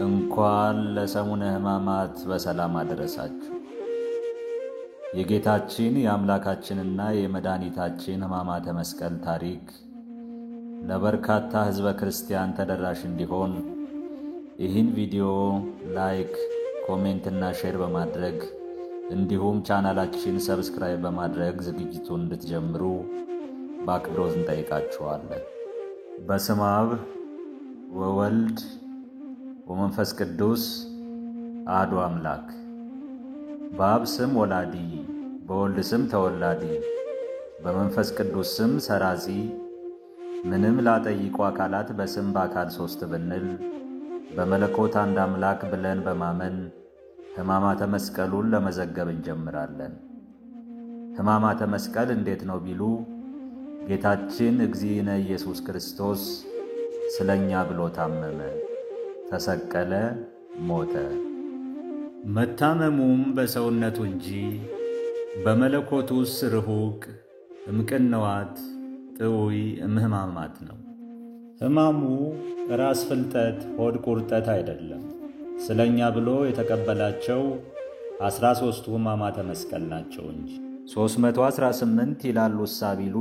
እንኳን ለሰሙነ ሕማማት በሰላም አደረሳችሁ። የጌታችን የአምላካችንና የመድኃኒታችን ሕማማተ መስቀል ታሪክ ለበርካታ ሕዝበ ክርስቲያን ተደራሽ እንዲሆን ይህን ቪዲዮ ላይክ፣ ኮሜንትና ሼር በማድረግ እንዲሁም ቻናላችን ሰብስክራይብ በማድረግ ዝግጅቱን እንድትጀምሩ በአክብሮት እንጠይቃችኋለን። በስመ አብ ወወልድ ወመንፈስ ቅዱስ አሐዱ አምላክ። በአብ ስም ወላዲ፣ በወልድ ስም ተወላዲ፣ በመንፈስ ቅዱስ ስም ሰራጺ፣ ምንም ላጠይቁ አካላት በስም በአካል ሦስት ብንል በመለኮት አንድ አምላክ ብለን በማመን ሕማማተ መስቀሉን ለመዘገብ እንጀምራለን። ሕማማተ መስቀል እንዴት ነው ቢሉ ጌታችን እግዚእነ ኢየሱስ ክርስቶስ ስለኛ ብሎ ታመመ፣ ተሰቀለ፣ ሞተ። መታመሙም በሰውነቱ እንጂ በመለኮቱስ ርሁቅ እምቅንዋት ጥውይ እምህማማት ነው። ሕማሙ ራስ ፍልጠት፣ ሆድ ቁርጠት አይደለም። ስለኛ ብሎ የተቀበላቸው 13ቱ ሕማማተ መስቀል ናቸው እንጂ 318 ይላሉ እሳቢሉ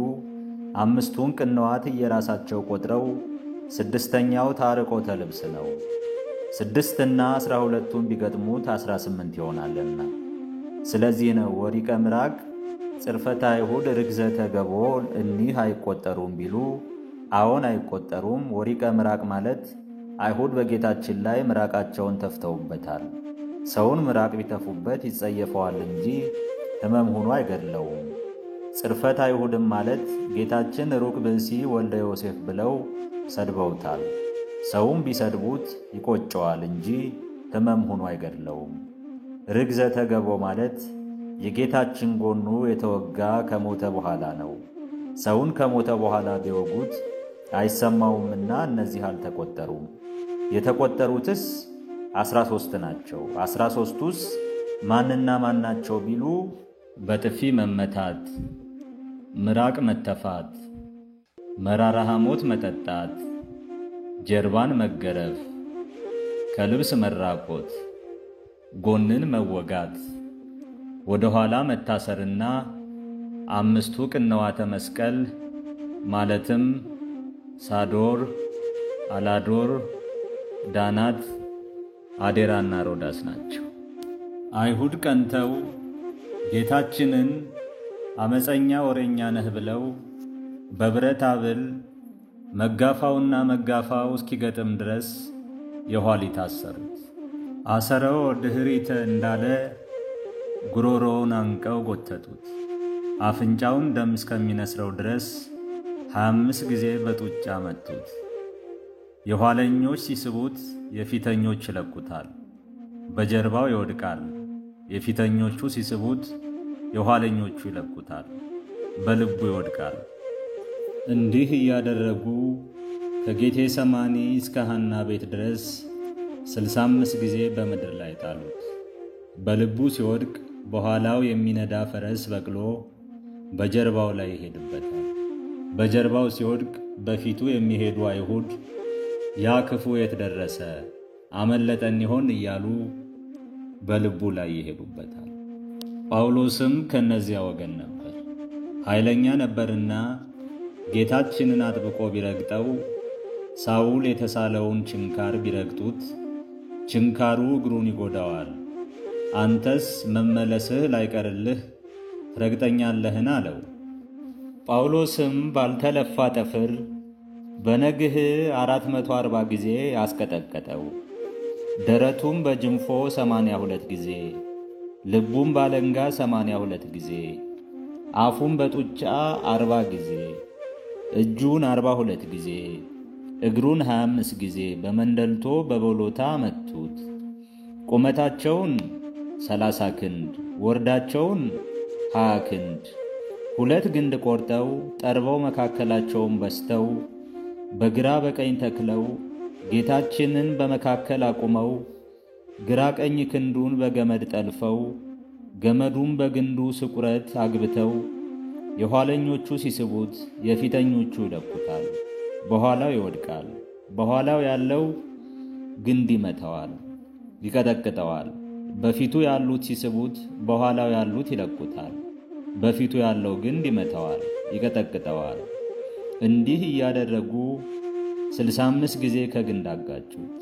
5ቱን ቅንዋት እየራሳቸው ቆጥረው 6ኛው ታርቆተ ልብስ ነው። 6 እና 12ቱን ቢገጥሙት 18 ይሆናልና። ስለዚህ ነው ወሪቀ ምራቅ፣ ጽርፈተ አይሁድ፣ ርግዘተ ገቦ እኒህ አይቆጠሩም ቢሉ አዎን አይቆጠሩም። ወሪቀ ምራቅ ማለት አይሁድ በጌታችን ላይ ምራቃቸውን ተፍተውበታል። ሰውን ምራቅ ቢተፉበት ይጸየፈዋል እንጂ ሕመም ሆኖ አይገድለውም። ጽርፈት አይሁድም ማለት ጌታችን ሩቅ ብእሲ ወልደ ዮሴፍ ብለው ሰድበውታል። ሰውም ቢሰድቡት ይቆጨዋል እንጂ ሕመም ሆኖ አይገድለውም። ርግዘተ ገቦ ማለት የጌታችን ጎኑ የተወጋ ከሞተ በኋላ ነው። ሰውን ከሞተ በኋላ ቢወጉት አይሰማውምና እነዚህ አልተቆጠሩም። የተቆጠሩትስ 13 ናቸው። 13ቱስ ማንና ማን ናቸው ቢሉ በጥፊ መመታት፣ ምራቅ መተፋት፣ መራራ ሐሞት መጠጣት፣ ጀርባን መገረፍ፣ ከልብስ መራቆት፣ ጎንን መወጋት፣ ወደ ኋላ መታሰርና 5ቱ ቅንዋተ መስቀል ማለትም ሳዶር፣ አላዶር፣ ዳናት፣ አዴራና ሮዳስ ናቸው። አይሁድ ቀንተው ጌታችንን አመፀኛ ወሬኛ ነህ ብለው በብረት አብል መጋፋውና መጋፋው እስኪገጥም ድረስ የኋሊት አሰሩት። አሰረው ድኅሪተ እንዳለ ጉሮሮውን አንቀው ጎተቱት። አፍንጫውን ደም እስከሚነስረው ድረስ 25 ጊዜ በጡጫ መቱት። የኋለኞች ሲስቡት የፊተኞች ይለቁታል፣ በጀርባው ይወድቃል። የፊተኞቹ ሲስቡት የኋለኞቹ ይለቁታል፣ በልቡ ይወድቃል። እንዲህ እያደረጉ ከጌቴ ሰማኒ እስከ ሐና ቤት ድረስ 65 ጊዜ በምድር ላይ ጣሉት። በልቡ ሲወድቅ በኋላው የሚነዳ ፈረስ በቅሎ በጀርባው ላይ ይሄድበታል። በጀርባው ሲወድቅ በፊቱ የሚሄዱ አይሁድ ያ ክፉ የት ደረሰ አመለጠን ይሆን እያሉ በልቡ ላይ ይሄዱበታል። ጳውሎስም ከነዚያ ወገን ነበር። ኃይለኛ ነበርና ጌታችንን አጥብቆ ቢረግጠው ሳውል የተሳለውን ችንካር ቢረግጡት ችንካሩ እግሩን ይጎዳዋል። አንተስ መመለስህ ላይቀርልህ ትረግጠኛለህን አለው። ጳውሎስም ባልተለፋ ጠፍር በነግህ 440 ጊዜ አስቀጠቀጠው። ደረቱም በጅንፎ 82 ጊዜ፣ ልቡም ባለንጋ 82 ጊዜ፣ አፉም በጡጫ 40 ጊዜ፣ እጁን 42 ጊዜ፣ እግሩን 25 ጊዜ በመንደልቶ በቦሎታ መቱት። ቁመታቸውን 30 ክንድ ወርዳቸውን 20 ክንድ 2 ግንድ ቆርጠው ጠርበው መካከላቸውን በስተው በግራ በቀኝ ተክለው ጌታችንን በመካከል አቁመው ግራ ቀኝ ክንዱን በገመድ ጠልፈው ገመዱን በግንዱ ስቁረት አግብተው የኋለኞቹ ሲስቡት የፊተኞቹ ይለቁታል። በኋላው ይወድቃል። በኋላው ያለው ግንድ ይመታዋል፣ ይቀጠቅጠዋል። በፊቱ ያሉት ሲስቡት በኋላው ያሉት ይለቁታል። በፊቱ ያለው ግንድ ይመታዋል፣ ይቀጠቅጠዋል። እንዲህ እያደረጉ 65 ጊዜ ከግንድ አጋጩት።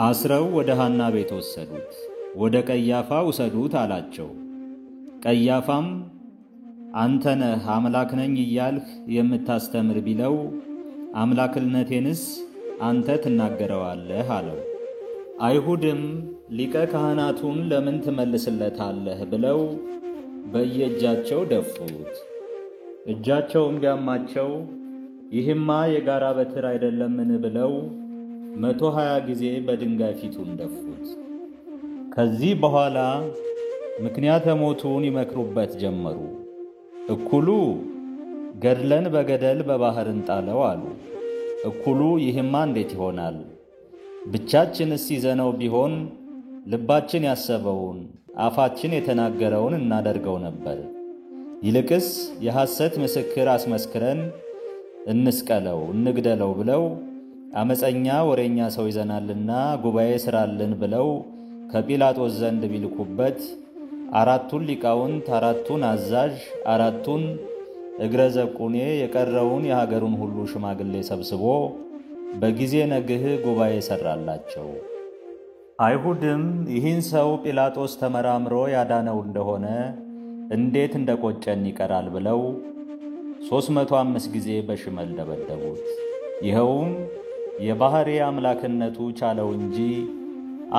አስረው ወደ ሐና ቤት ወሰዱት። ወደ ቀያፋ ውሰዱት አላቸው። ቀያፋም አንተ ነህ አምላክ ነኝ እያልህ የምታስተምር ቢለው አምላክነቴንስ አንተ ትናገረዋለህ አለው። አይሁድም ሊቀ ካህናቱን ለምን ትመልስለታለህ ብለው በየእጃቸው ደፉት። እጃቸውም ቢያማቸው ይህማ የጋራ በትር አይደለምን ብለው 120 ጊዜ በድንጋይ ፊቱን ደፉት። ከዚህ በኋላ ምክንያተ ሞቱን ይመክሩበት ጀመሩ። እኩሉ ገድለን በገደል በባህር እንጣለው አሉ። እኩሉ ይህማ እንዴት ይሆናል? ብቻችንስ ይዘነው ቢሆን ልባችን ያሰበውን አፋችን የተናገረውን እናደርገው ነበር። ይልቅስ የሐሰት ምስክር አስመስክረን እንስቀለው እንግደለው ብለው አመፀኛ ወሬኛ ሰው ይዘናልና ጉባኤ ስራልን ብለው ከጲላጦስ ዘንድ ቢልኩበት 4ቱን ሊቃውንት 4ቱን አዛዥ 4ቱን እግረ ዘቁኔ የቀረውን የሀገሩን ሁሉ ሽማግሌ ሰብስቦ በጊዜ ነግህ ጉባኤ ሰራላቸው። አይሁድም ይህን ሰው ጲላጦስ ተመራምሮ ያዳነው እንደሆነ እንዴት እንደቆጨን ይቀራል ብለው 305 ጊዜ በሽመል ደበደቡት። ይኸውም የባህሪ አምላክነቱ ቻለው እንጂ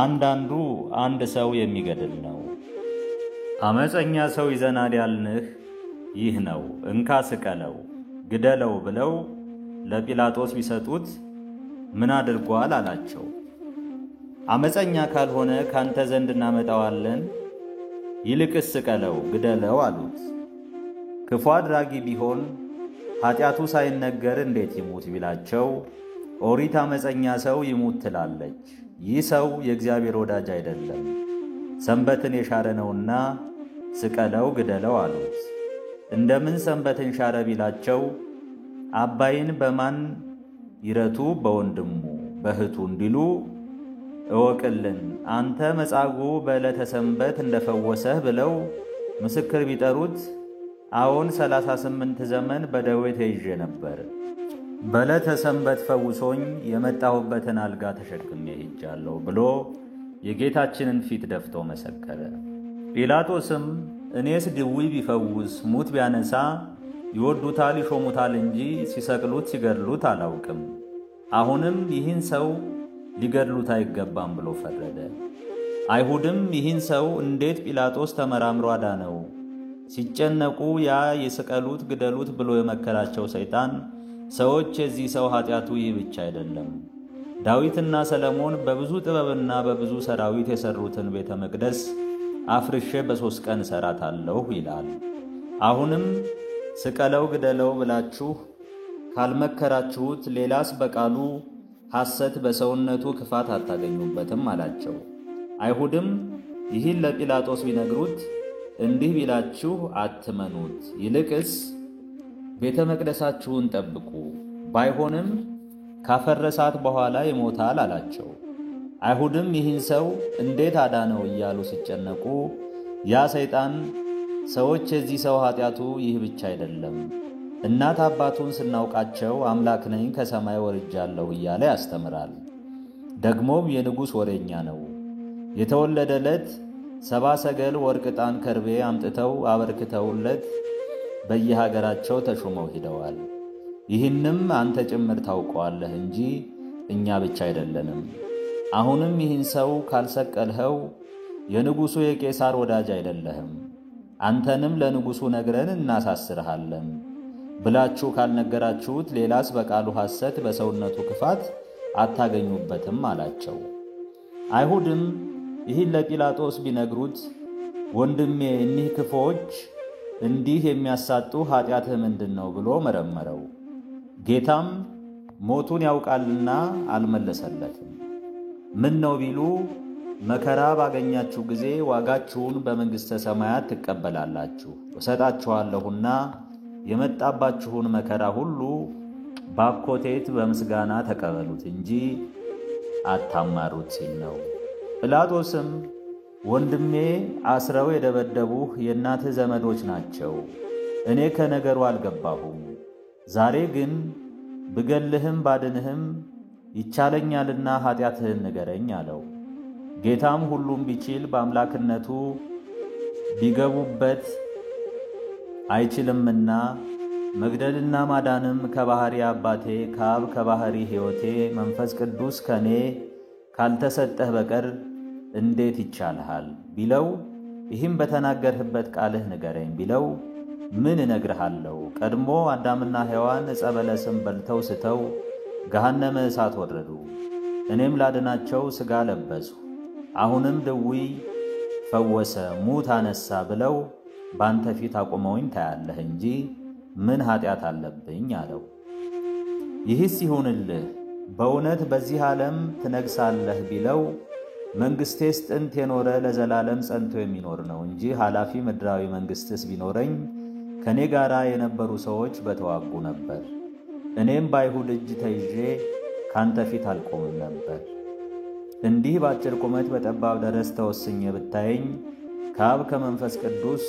አንዳንዱ አንድ ሰው የሚገድል ነው። አመፀኛ ሰው ይዘናል ያልንህ ይህ ነው፣ እንካ ስቀለው ግደለው ብለው ለጲላጦስ ቢሰጡት ምን አድርጓል አላቸው። አመፀኛ ካልሆነ ካንተ ዘንድ እናመጣዋለን፣ ይልቅስ ስቀለው ግደለው አሉት። ክፉ አድራጊ ቢሆን ኃጢአቱ ሳይነገር እንዴት ይሙት ቢላቸው ኦሪት አመፀኛ ሰው ይሙት ትላለች። ይህ ሰው የእግዚአብሔር ወዳጅ አይደለም፣ ሰንበትን የሻረ ነውና ስቀለው ግደለው አሉት። እንደምን ሰንበትን ሻረ ቢላቸው አባይን በማን ይረቱ በወንድሙ በእህቱ እንዲሉ እወቅልን አንተ መጻጉዕ በዕለተ ሰንበት እንደፈወሰህ ብለው ምስክር ቢጠሩት አዎን 38 ዘመን በደዌ ተይዤ ነበር፣ በዕለተ ሰንበት ፈውሶኝ የመጣሁበትን አልጋ ተሸክሜ ሄጃለሁ ብሎ የጌታችንን ፊት ደፍቶ መሰከረ። ጲላጦስም እኔስ ድውይ ቢፈውስ ሙት ቢያነሳ ይወዱታል ይሾሙታል እንጂ ሲሰቅሉት ሲገድሉት አላውቅም። አሁንም ይህን ሰው ሊገድሉት አይገባም ብሎ ፈረደ። አይሁድም ይህን ሰው እንዴት ጲላጦስ ተመራምሮ አዳነው? ሲጨነቁ ያ የስቀሉት ግደሉት ብሎ የመከራቸው ሰይጣን ሰዎች የዚህ ሰው ኃጢአቱ ይህ ብቻ አይደለም፣ ዳዊትና ሰለሞን በብዙ ጥበብና በብዙ ሰራዊት የሰሩትን ቤተ መቅደስ አፍርሼ በ3 ቀን እሰራታለሁ ይላል። አሁንም ስቀለው ግደለው ብላችሁ ካልመከራችሁት ሌላስ በቃሉ ሐሰት በሰውነቱ ክፋት አታገኙበትም አላቸው። አይሁድም ይህን ለጲላጦስ ቢነግሩት እንዲህ ቢላችሁ አትመኑት፣ ይልቅስ ቤተ መቅደሳችሁን ጠብቁ፣ ባይሆንም ካፈረሳት በኋላ ይሞታል አላቸው። አይሁድም ይህን ሰው እንዴት አዳነው እያሉ ሲጨነቁ ያ ሰይጣን ሰዎች የዚህ ሰው ኃጢአቱ ይህ ብቻ አይደለም፣ እናት አባቱን ስናውቃቸው አምላክ ነኝ ከሰማይ ወርጃለሁ እያለ ያስተምራል። ደግሞም የንጉሥ ወሬኛ ነው። የተወለደ ዕለት 70 ሰገል ወርቅ፣ ዕጣን፣ ከርቤ አምጥተው አበርክተውለት በየሀገራቸው ተሾመው ሄደዋል። ይህንም አንተ ጭምር ታውቀዋለህ እንጂ እኛ ብቻ አይደለንም። አሁንም ይህን ሰው ካልሰቀልኸው የንጉሡ የቄሳር ወዳጅ አይደለህም፣ አንተንም ለንጉሡ ነግረን እናሳስርሃለን ብላችሁ ካልነገራችሁት ሌላስ በቃሉ ሐሰት በሰውነቱ ክፋት አታገኙበትም አላቸው። አይሁድም ይህን ለጲላጦስ ቢነግሩት ወንድሜ እኒህ ክፎች እንዲህ የሚያሳጡ ኃጢአትህ ምንድን ነው ብሎ መረመረው። ጌታም ሞቱን ያውቃልና አልመለሰለትም። ምን ነው ቢሉ መከራ ባገኛችሁ ጊዜ ዋጋችሁን በመንግሥተ ሰማያት ትቀበላላችሁ፣ እሰጣችኋለሁና የመጣባችሁን መከራ ሁሉ ባኮቴት በምስጋና ተቀበሉት እንጂ አታማሩት ሲል ነው። ጲላጦስም ወንድሜ አስረው የደበደቡህ የእናትህ ዘመዶች ናቸው፣ እኔ ከነገሩ አልገባሁም። ዛሬ ግን ብገልህም ባድንህም ይቻለኛልና ኃጢአትህን ንገረኝ አለው። ጌታም ሁሉም ቢችል በአምላክነቱ ቢገቡበት አይችልምና መግደልና ማዳንም ከባሕሪ አባቴ ከአብ ከባሕሪ ሕይወቴ መንፈስ ቅዱስ ከኔ ካልተሰጠህ በቀር እንዴት ይቻልሃል ቢለው፣ ይህም በተናገርህበት ቃልህ ንገረኝ ቢለው፣ ምን እነግርሃለሁ? ቀድሞ አዳምና ሔዋን ዕፀ በለስን በልተው ስተው ገሃነመ እሳት ወረዱ። እኔም ላድናቸው ሥጋ ለበሱ። አሁንም ድውይ ፈወሰ፣ ሙት አነሣ ብለው ባንተ ፊት አቁመውኝ ታያለህ እንጂ ምን ኃጢአት አለብኝ አለው። ይህስ ይሁንልህ በእውነት በዚህ ዓለም ትነግሣለህ ቢለው፣ መንግሥቴስ ጥንት የኖረ ለዘላለም ጸንቶ የሚኖር ነው እንጂ ኃላፊ ምድራዊ መንግሥትስ ቢኖረኝ ከኔ ጋር የነበሩ ሰዎች በተዋጉ ነበር። እኔም በአይሁድ እጅ ተይዤ ካንተ ፊት አልቆምም ነበር። እንዲህ በአጭር ቁመት በጠባብ ደረስ ተወስኜ ብታየኝ ከአብ ከመንፈስ ቅዱስ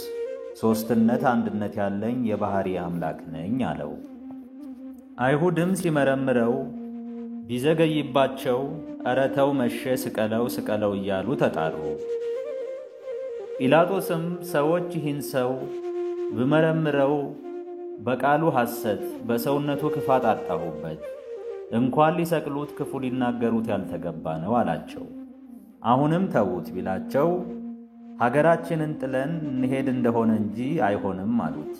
ሦስትነት አንድነት ያለኝ የባሕሪ አምላክ ነኝ አለው። አይሁድም ሲመረምረው ቢዘገይባቸው ኧረ ተው መሸ፣ ስቀለው ስቀለው እያሉ ተጣሩ። ጲላጦስም ሰዎች ይህን ሰው ብመረምረው በቃሉ ሐሰት በሰውነቱ ክፋት አጣሁበት፣ እንኳን ሊሰቅሉት ክፉ ሊናገሩት ያልተገባ ነው አላቸው። አሁንም ተዉት ቢላቸው ሀገራችንን ጥለን እንሄድ እንደሆነ እንጂ አይሆንም አሉት።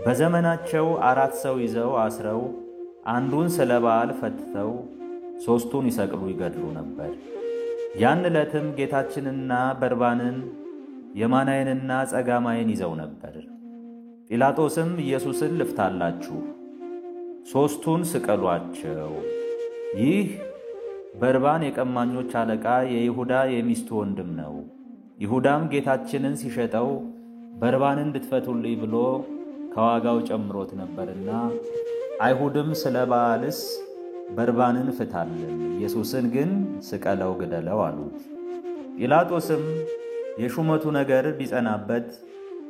በዘመናቸው 4 ሰው ይዘው አስረው አንዱን ስለ በዓል ፈትተው 3ቱን ይሰቅሉ ይገድሉ ነበር። ያን ዕለትም ጌታችንና በርባንን የማናይንና ጸጋማይን ይዘው ነበር። ጲላጦስም ኢየሱስን ልፍታላችሁ፣ 3ቱን ስቀሏቸው። ይህ በርባን የቀማኞች አለቃ የይሁዳ የሚስቱ ወንድም ነው። ይሁዳም ጌታችንን ሲሸጠው በርባንን እንድትፈቱልኝ ብሎ ከዋጋው ጨምሮት ነበርና፣ አይሁድም ስለ በዓልስ በርባንን ፍታልን፣ ኢየሱስን ግን ስቀለው ግደለው አሉት። ጲላጦስም የሹመቱ ነገር ቢጸናበት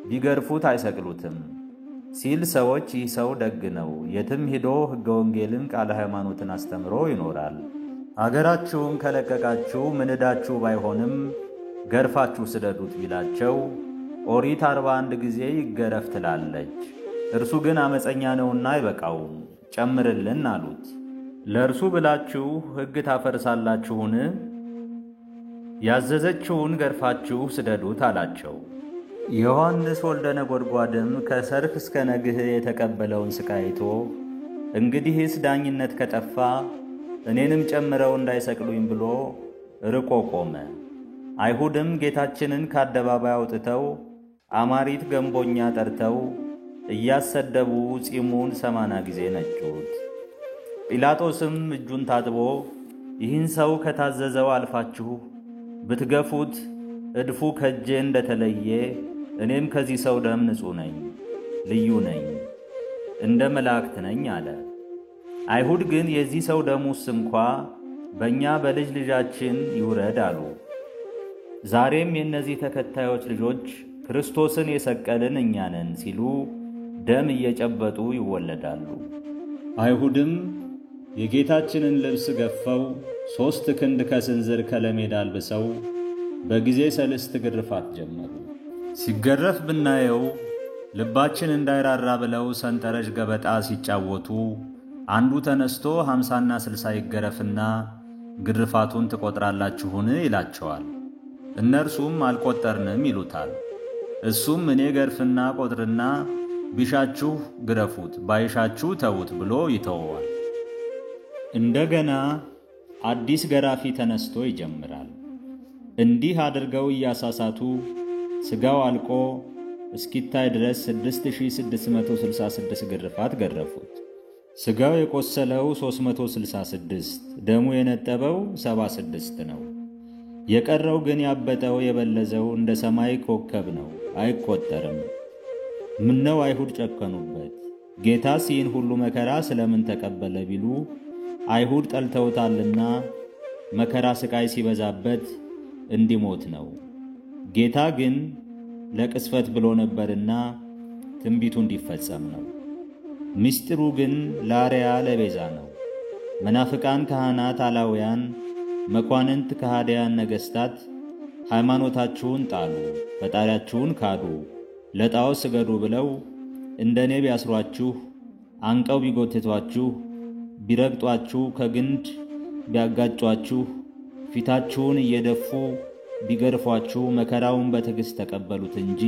ቢገርፉት አይሰቅሉትም ሲል ሰዎች ይህ ሰው ደግ ነው፣ የትም ሂዶ ሕገ ወንጌልን ቃለ ሃይማኖትን አስተምሮ ይኖራል፣ አገራችሁን ከለቀቃችሁ ምንዳችሁ ባይሆንም ገርፋችሁ ስደዱት ቢላቸው፣ ኦሪት 41 ጊዜ ይገረፍ ትላለች፣ እርሱ ግን አመፀኛ ነውና አይበቃውም፣ ጨምርልን አሉት። ለእርሱ ብላችሁ ሕግ ታፈርሳላችሁን? ያዘዘችውን ገርፋችሁ ስደዱት አላቸው። ዮሐንስ ወልደ ነጎድጓድም ከሰርክ እስከ ነግህ የተቀበለውን ሥቃይ አይቶ እንግዲህስ ዳኝነት ከጠፋ እኔንም ጨምረው እንዳይሰቅሉኝ ብሎ ርቆ ቆመ። አይሁድም ጌታችንን ከአደባባይ አውጥተው አማሪት ገንቦኛ ጠርተው እያሰደቡ ጺሙን 80 ጊዜ ነጩት። ጲላጦስም እጁን ታጥቦ ይህን ሰው ከታዘዘው አልፋችሁ ብትገፉት እድፉ ከጄ እንደተለየ እኔም ከዚህ ሰው ደም ንጹሕ ነኝ፣ ልዩ ነኝ፣ እንደ መላእክት ነኝ አለ። አይሁድ ግን የዚህ ሰው ደሙስ እንኳ በእኛ በልጅ ልጃችን ይውረድ አሉ። ዛሬም የእነዚህ ተከታዮች ልጆች ክርስቶስን የሰቀልን እኛ ነን ሲሉ ደም እየጨበጡ ይወለዳሉ። አይሁድም የጌታችንን ልብስ ገፈው 3 ክንድ ከስንዝር ከለሜዳ አልብሰው በጊዜ 3 ግርፋት ጀመሩ። ሲገረፍ ብናየው ልባችን እንዳይራራ ብለው ሰንጠረዥ ገበጣ ሲጫወቱ አንዱ ተነስቶ 50ና 60 ይገረፍና ግርፋቱን ትቆጥራላችሁን ይላቸዋል። እነርሱም አልቆጠርንም ይሉታል። እሱም እኔ ገርፍና ቆጥርና ቢሻችሁ ግረፉት ባይሻችሁ ተዉት ብሎ ይተወዋል። እንደገና አዲስ ገራፊ ተነስቶ ይጀምራል። እንዲህ አድርገው እያሳሳቱ ሥጋው አልቆ እስኪታይ ድረስ 6666 ግርፋት ገረፉት። ሥጋው የቆሰለው 366፣ ደሙ የነጠበው 76 ነው። የቀረው ግን ያበጠው የበለዘው እንደ ሰማይ ኮከብ ነው፣ አይቆጠርም። ምነው አይሁድ ጨከኑበት? ጌታስ ይህን ሁሉ መከራ ስለምን ተቀበለ ቢሉ አይሁድ ጠልተውታልና መከራ ስቃይ ሲበዛበት እንዲሞት ነው። ጌታ ግን ለቅስፈት ብሎ ነበርና ትንቢቱ እንዲፈጸም ነው። ምስጢሩ ግን ለአርያ ለቤዛ ነው። መናፍቃን ካህናት፣ አላውያን፣ መኳንንት፣ ከሃዲያን ነገሥታት ሃይማኖታችሁን ጣሉ፣ ፈጣሪያችሁን ካዱ፣ ለጣዖት ስገዱ ብለው እንደኔ ቢያስሯችሁ፣ አንቀው ቢጎትቷችሁ፣ ቢረግጧችሁ፣ ከግንድ ቢያጋጯችሁ፣ ፊታችሁን እየደፉ ቢገርፏችሁ መከራውን በትዕግሥት ተቀበሉት እንጂ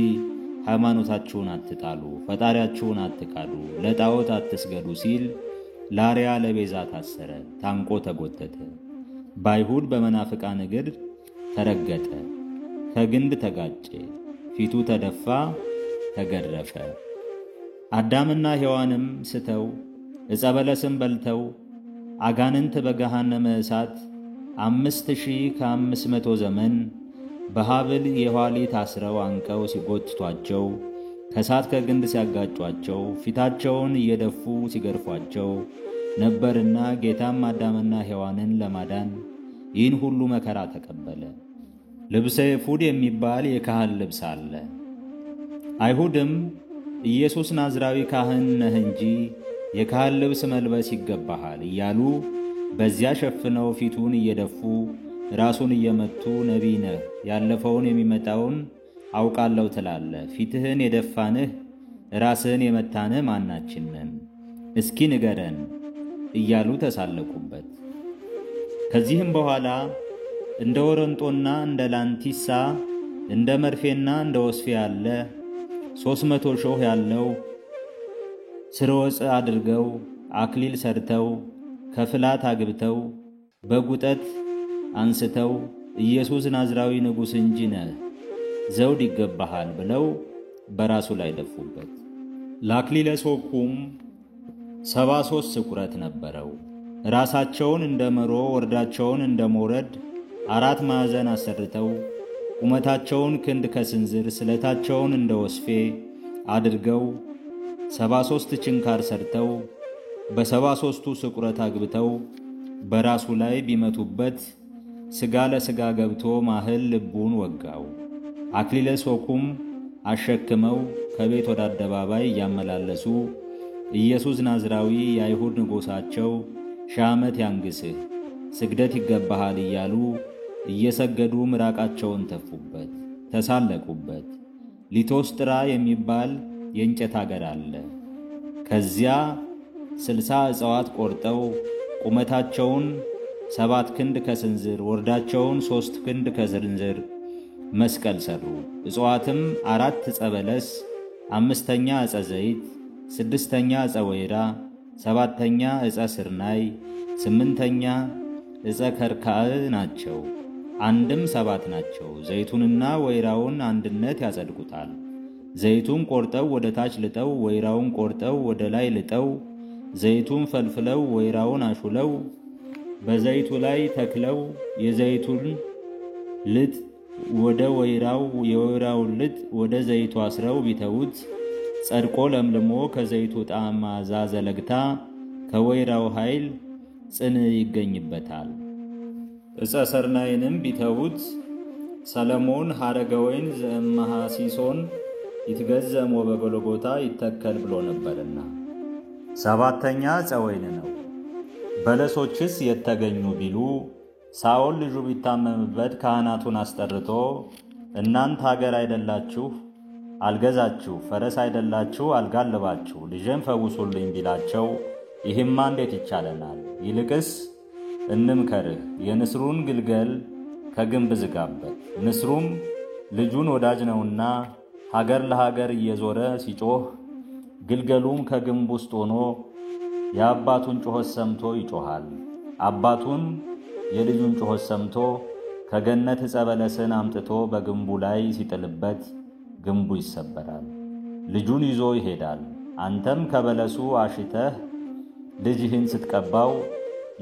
ሃይማኖታችሁን አትጣሉ፣ ፈጣሪያችሁን አትካዱ፣ ለጣዖት አትስገዱ ሲል ለአርያ ለቤዛ ታሰረ፣ ታንቆ ተጎተተ። በአይሁድ በመናፍቃን እግር ተረገጠ፣ ከግንድ ተጋጨ፣ ፊቱ ተደፋ፣ ተገረፈ። አዳምና ሔዋንም ስተው ዕፀ በለስም በልተው አጋንንት በገሃነመ እሳት 5500 ዘመን በሐብል የኋሊት አስረው አንቀው ሲጎትቷቸው፣ ከእሳት ከግንድ ሲያጋጯቸው፣ ፊታቸውን እየደፉ ሲገርፏቸው ነበርና ጌታም አዳምና ሔዋንን ለማዳን ይህን ሁሉ መከራ ተቀበለ። ልብሰ ኤፉድ የሚባል የካህን ልብስ አለ። አይሁድም ኢየሱስ ናዝራዊ ካህን ነህ እንጂ የካህን ልብስ መልበስ ይገባሃል እያሉ በዚያ ሸፍነው ፊቱን እየደፉ ራሱን እየመቱ ነቢይ ነህ፣ ያለፈውን የሚመጣውን አውቃለሁ ትላለህ፣ ፊትህን የደፋንህ ራስህን የመታንህ ማናችን ነን? እስኪ ንገረን እያሉ ተሳለቁበት። ከዚህም በኋላ እንደ ወረንጦና እንደ ላንቲሳ እንደ መርፌና እንደ ወስፌ ያለ 300 ሾህ ያለው ስርወፅ አድርገው አክሊል ሰርተው ከፍላት አግብተው በጉጠት አንስተው ኢየሱስ ናዝራዊ ንጉሥ እንጂ ነህ፣ ዘውድ ይገባሃል ብለው በራሱ ላይ ደፉበት። ለአክሊለ ሦኩም 73 ስቁረት ነበረው። ራሳቸውን እንደ መሮ ወርዳቸውን እንደ ሞረድ 4 ማዕዘን አሰርተው ቁመታቸውን ክንድ ከስንዝር ስለታቸውን እንደ ወስፌ አድርገው 73 ችንካር ሰርተው በ73ቱ ስቁረት አግብተው በራሱ ላይ ቢመቱበት ሥጋ ለሥጋ ገብቶ ማህል ልቡን ወጋው። አክሊለ ሦኩም አሸክመው ከቤት ወደ አደባባይ እያመላለሱ ኢየሱስ ናዝራዊ የአይሁድ ንጉሣቸው 1000 ዓመት ያንግስህ፣ ስግደት ይገባሃል እያሉ እየሰገዱ ምራቃቸውን ተፉበት፣ ተሳለቁበት። ሊቶስጥራ የሚባል የእንጨት አገር አለ። ከዚያ 60 ዕፅዋት ቆርጠው ቁመታቸውን 7 ክንድ ከስንዝር ወርዳቸውን 3 ክንድ ከስንዝር መስቀል ሰሩ። ዕፅዋትም 4 ዕፀ በለስ፣ 5ኛ ዕፀ ዘይት፣ 6ኛ ዕፀ ወይራ፣ 7ኛ ዕፀ ስርናይ፣ 8ኛ ዕፀ ከርካዕ ናቸው። አንድም 7 ናቸው። ዘይቱንና ወይራውን አንድነት ያጸድቁታል። ዘይቱን ቆርጠው ወደ ታች ልጠው፣ ወይራውን ቆርጠው ወደ ላይ ልጠው፣ ዘይቱን ፈልፍለው ወይራውን አሹለው በዘይቱ ላይ ተክለው የዘይቱን ልጥ ወደ ወይራው የወይራውን ልጥ ወደ ዘይቱ አስረው ቢተውት ጸድቆ ለምልሞ ከዘይቱ ጣዕም መዓዛ ዘለግታ ከወይራው ኃይል ጽን ይገኝበታል። ዕፀ ሰርናይንም ቢተውት ሰለሞን ሐረገ ወይን ዘእምሃ ሲሶን ይትገዘም ወበጎልጎታ ይተከል ብሎ ነበርና። 7ኛ ዕፀ ወይን ነው። በለሶችስ የተገኙ ቢሉ ሳኦል ልጁ ቢታመምበት ካህናቱን አስጠርቶ እናንተ ሀገር አይደላችሁ አልገዛችሁ፣ ፈረስ አይደላችሁ አልጋልባችሁ፣ ልጄን ፈውሱልኝ ቢላቸው ይህማ እንዴት ይቻለናል? ይልቅስ እንምከርህ፣ የንስሩን ግልገል ከግንብ ዝጋበት። ንስሩም ልጁን ወዳጅ ነውና ሀገር ለሀገር እየዞረ ሲጮህ ግልገሉም ከግንብ ውስጥ ሆኖ የአባቱን ጩኸት ሰምቶ ይጮሃል። አባቱም የልጁን ጩኸት ሰምቶ ከገነት ዕፀ በለስን አምጥቶ በግንቡ ላይ ሲጥልበት ግንቡ ይሰበራል። ልጁን ይዞ ይሄዳል። አንተም ከበለሱ አሽተህ ልጅህን ስትቀባው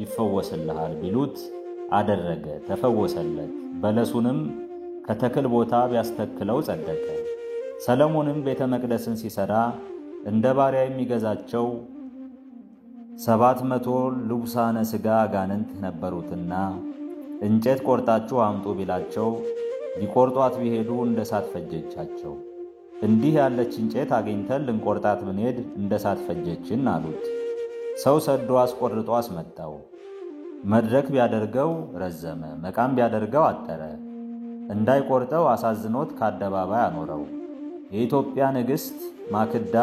ይፈወስልሃል ቢሉት አደረገ፣ ተፈወሰለት። በለሱንም ከተክል ቦታ ቢያስተክለው ጸደቀ። ሰለሞንም ቤተ መቅደስን ሲሠራ እንደ ባሪያ የሚገዛቸው 700 ልቡሳነ ሥጋ አጋንንት ነበሩትና እንጨት ቆርጣችሁ አምጡ ቢላቸው ሊቆርጧት ቢሄዱ እንደ እሳት ፈጀቻቸው። እንዲህ ያለች እንጨት አግኝተን ልንቆርጣት ብንሄድ እንደ እሳት ፈጀችን አሉት። ሰው ሰዶ አስቆርጦ አስመጣው። መድረክ ቢያደርገው ረዘመ፣ መቃም ቢያደርገው አጠረ። እንዳይቆርጠው አሳዝኖት ከአደባባይ አኖረው። የኢትዮጵያ ንግሥት ማክዳ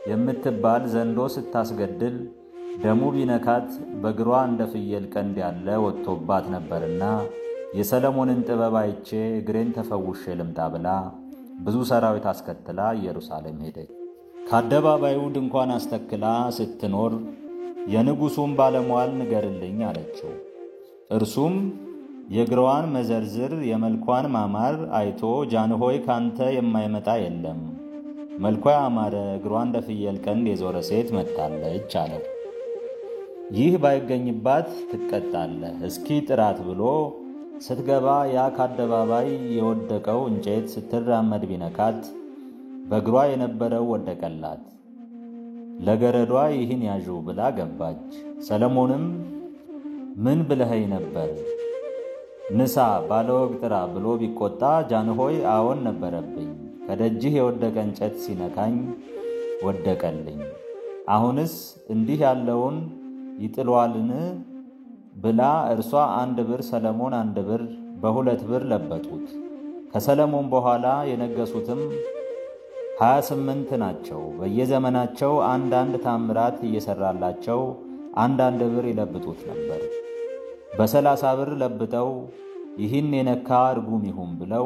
የምትባል ዘንዶ ስታስገድል ደሙ ቢነካት በግሯ እንደ ፍየል ቀንድ ያለ ወጥቶባት ነበርና የሰለሞንን ጥበብ አይቼ እግሬን ተፈውሼ ልምጣ ብላ ብዙ ሰራዊት አስከትላ ኢየሩሳሌም ሄደች። ከአደባባዩ ድንኳን አስተክላ ስትኖር የንጉሡን ባለሟል ንገርልኝ አለችው። እርሱም የእግሯን መዘርዝር የመልኳን ማማር አይቶ ጃንሆይ ካንተ የማይመጣ የለም፣ መልኳ ያማረ እግሯ እንደ ፍየል ቀንድ የዞረ ሴት መጥታለች አለው። ይህ ባይገኝባት ትቀጣለህ፣ እስኪ ጥራት ብሎ ስትገባ ያ ከአደባባይ የወደቀው እንጨት ስትራመድ ቢነካት በእግሯ የነበረው ወደቀላት። ለገረዷ ይህን ያዡ ብላ ገባች። ሰለሞንም ምን ብለኸኝ ነበር? ንሳ ባለወግ ጥራ ብሎ ቢቆጣ ጃንሆይ አዎን ነበረብኝ፣ ከደጅህ የወደቀ እንጨት ሲነካኝ ወደቀልኝ። አሁንስ እንዲህ ያለውን ይጥሏልን ብላ እርሷ 1 ብር ሰለሞን 1 ብር በ2 ብር ለበጡት። ከሰለሞን በኋላ የነገሱትም 28 ናቸው። በየዘመናቸው አንዳንድ ታምራት እየሰራላቸው 1 ብር ይለብጡት ነበር። በ30 ብር ለብጠው ይህን የነካ ርጉም ይሁን ብለው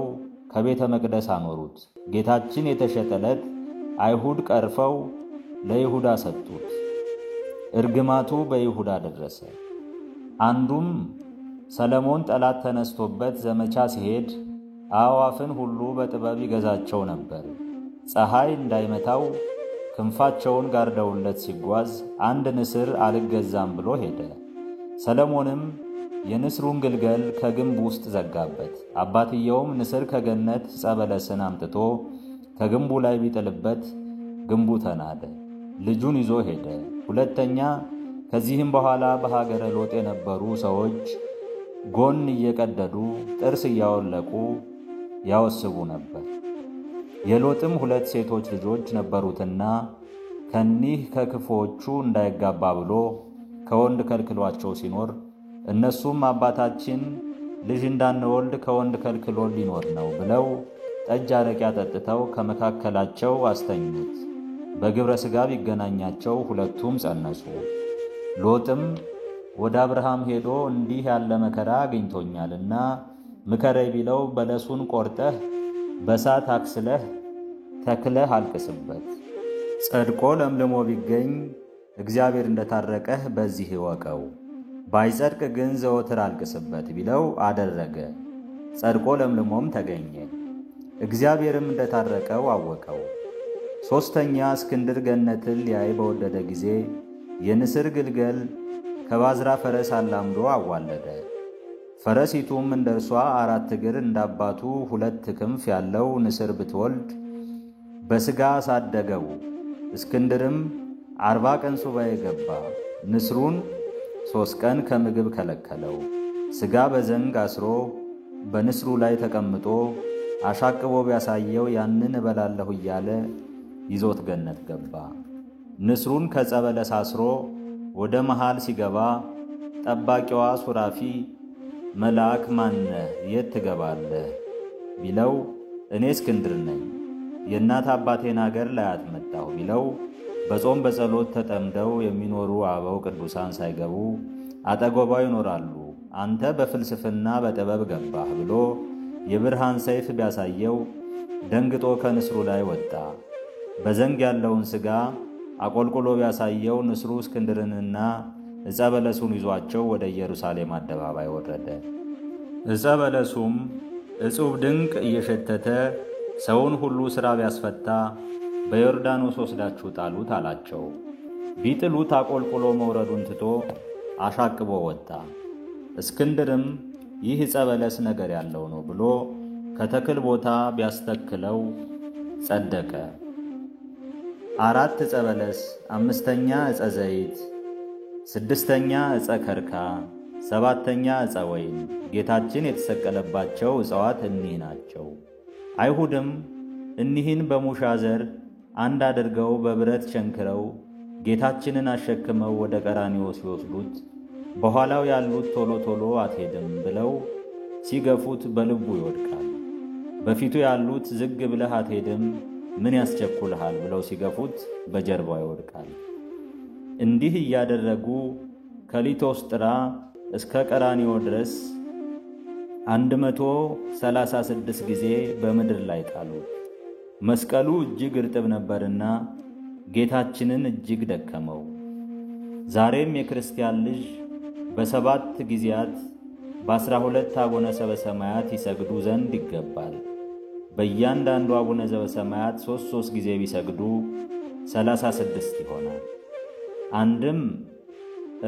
ከቤተ መቅደስ አኖሩት። ጌታችን የተሸጠለት አይሁድ ቀርፈው ለይሁዳ ሰጡት። እርግማቱ በይሁዳ ደረሰ። አንዱም ሰለሞን ጠላት ተነስቶበት ዘመቻ ሲሄድ አዕዋፍን ሁሉ በጥበብ ይገዛቸው ነበር። ፀሐይ እንዳይመታው ክንፋቸውን ጋርደውለት ሲጓዝ አንድ ንስር አልገዛም ብሎ ሄደ። ሰለሞንም የንስሩን ግልገል ከግንብ ውስጥ ዘጋበት። አባትየውም ንስር ከገነት ዕፀ በለስን አምጥቶ ከግንቡ ላይ ቢጥልበት ግንቡ ተናደ። ልጁን ይዞ ሄደ። ሁለተኛ ከዚህም በኋላ በሀገረ ሎጥ የነበሩ ሰዎች ጎን እየቀደዱ ጥርስ እያወለቁ ያወስቡ ነበር። የሎጥም 2 ሴቶች ልጆች ነበሩትና ከኒህ ከክፎቹ እንዳይጋባ ብሎ ከወንድ ከልክሏቸው ሲኖር እነሱም አባታችን ልጅ እንዳንወልድ ከወንድ ከልክሎ ሊኖር ነው ብለው ጠጅ አረቄ አጠጥተው ከመካከላቸው አስተኙት። በግብረ ሥጋ ቢገናኛቸው 2ቱም ጸነሱ። ሎጥም ወደ አብርሃም ሄዶ እንዲህ ያለ መከራ አግኝቶኛልና ምከረይ ቢለው በለሱን ቆርጠህ በሳት አክስለህ ተክለህ አልቅስበት፣ ጸድቆ ለምልሞ ቢገኝ እግዚአብሔር እንደታረቀህ በዚህ እወቀው፣ ባይጸድቅ ግን ዘወትር አልቅስበት ቢለው አደረገ። ጸድቆ ለምልሞም ተገኘ። እግዚአብሔርም እንደታረቀው አወቀው። 3ኛ እስክንድር ገነትን ሊያይ በወደደ ጊዜ የንስር ግልገል ከባዝራ ፈረስ አላምዶ አዋለደ። ፈረሲቱም እንደርሷ 4 እግር እንዳባቱ 2 ክንፍ ያለው ንስር ብትወልድ በሥጋ አሳደገው። እስክንድርም 40 ቀን ሱባኤ ገባ። ንስሩን 3 ቀን ከምግብ ከለከለው። ሥጋ በዘንግ አስሮ በንስሩ ላይ ተቀምጦ አሻቅቦ ቢያሳየው ያንን እበላለሁ እያለ ይዞት ገነት ገባ። ንስሩን ከዕፀ በለስ አስሮ ወደ መሃል ሲገባ ጠባቂዋ ሱራፊ መልአክ ማነህ? የት ትገባለህ ቢለው እኔ እስክንድር ነኝ፣ የእናት አባቴን አገር ላይ አትመጣሁ ቢለው በጾም በጸሎት ተጠምደው የሚኖሩ አበው ቅዱሳን ሳይገቡ አጠገቧ ይኖራሉ። አንተ በፍልስፍና በጥበብ ገባህ ብሎ የብርሃን ሰይፍ ቢያሳየው ደንግጦ ከንስሩ ላይ ወጣ። በዘንግ ያለውን ሥጋ አቆልቁሎ ቢያሳየው ንስሩ እስክንድርንና ዕፀ በለሱን ይዟቸው ወደ ኢየሩሳሌም አደባባይ ወረደ። ዕፀ በለሱም ዕጹብ ድንቅ እየሸተተ ሰውን ሁሉ ሥራ ቢያስፈታ በዮርዳኖስ ወስዳችሁ ጣሉት አላቸው። ቢጥሉት አቆልቁሎ መውረዱን ትቶ አሻቅቦ ወጣ። እስክንድርም ይህ ዕፀ በለስ ነገር ያለው ነው ብሎ ከተክል ቦታ ቢያስተክለው ጸደቀ። 4 ዕፀ በለስ፣ 5ኛ ዕፀ ዘይት፣ 6ኛ ዕፀ ከርካ፣ 7ኛ ዕፀ ወይን ጌታችን የተሰቀለባቸው ዕፅዋት እኒህ ናቸው። አይሁድም እኒህን በሙሻ ዘር አንድ አድርገው በብረት ቸንክረው ጌታችንን አሸክመው ወደ ቀራንዮ ሲወስዱት በኋላው ያሉት ቶሎ ቶሎ አትሄድም ብለው ሲገፉት በልቡ ይወድቃል። በፊቱ ያሉት ዝግ ብለህ አትሄድም ምን ያስቸኩልሃል ብለው ሲገፉት በጀርባው ይወድቃል። እንዲህ እያደረጉ ከሊቶስጥራ እስከ ቀራንዮ ድረስ 136 ጊዜ በምድር ላይ ጣሉት። መስቀሉ እጅግ እርጥብ ነበርና ጌታችንን እጅግ ደከመው። ዛሬም የክርስቲያን ልጅ በ7 ጊዜያት በ12 አቡነ ዘበሰማያት ይሰግዱ ዘንድ ይገባል። በእያንዳንዱ አቡነ ዘበሰማያት 3 ጊዜ ቢሰግዱ 36 ይሆናል። አንድም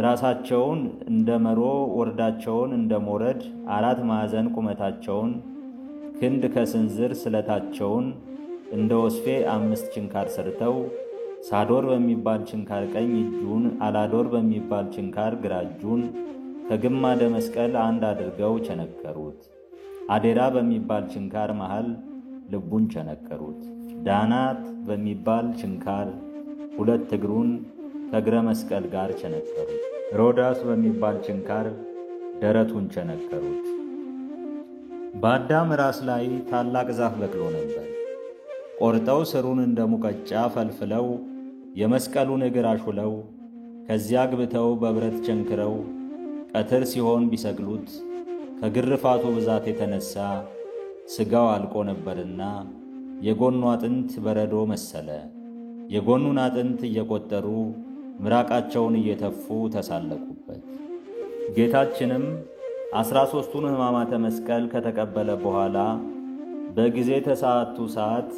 ራሳቸውን እንደ መሮ ወርዳቸውን እንደ ሞረድ 4 ማዕዘን ቁመታቸውን ክንድ ከስንዝር ስለታቸውን እንደ ወስፌ 5 ችንካር ሰርተው ሳዶር በሚባል ችንካር ቀኝ እጁን አላዶር በሚባል ችንካር ግራ እጁን ከግማደ መስቀል አንድ አድርገው ቸነከሩት። አዴራ በሚባል ችንካር መሃል ልቡን ቸነከሩት። ዳናት በሚባል ችንካር 2 እግሩን ከእግረ መስቀል ጋር ቸነከሩት። ሮዳስ በሚባል ችንካር ደረቱን ቸነከሩት። በአዳም ራስ ላይ ታላቅ ዛፍ በቅሎ ነበር። ቆርጠው ስሩን እንደ ሙቀጫ ፈልፍለው የመስቀሉን እግር አሹለው ከዚያ ግብተው በብረት ቸንክረው ቀትር ሲሆን ቢሰቅሉት ከግርፋቱ ብዛት የተነሳ ሥጋው አልቆ ነበርና የጎኑ አጥንት በረዶ መሰለ። የጎኑን አጥንት እየቆጠሩ ምራቃቸውን እየተፉ ተሳለቁበት። ጌታችንም 13ቱን ሕማማተ መስቀል ከተቀበለ በኋላ በጊዜ ተሰዓቱ ሰዓት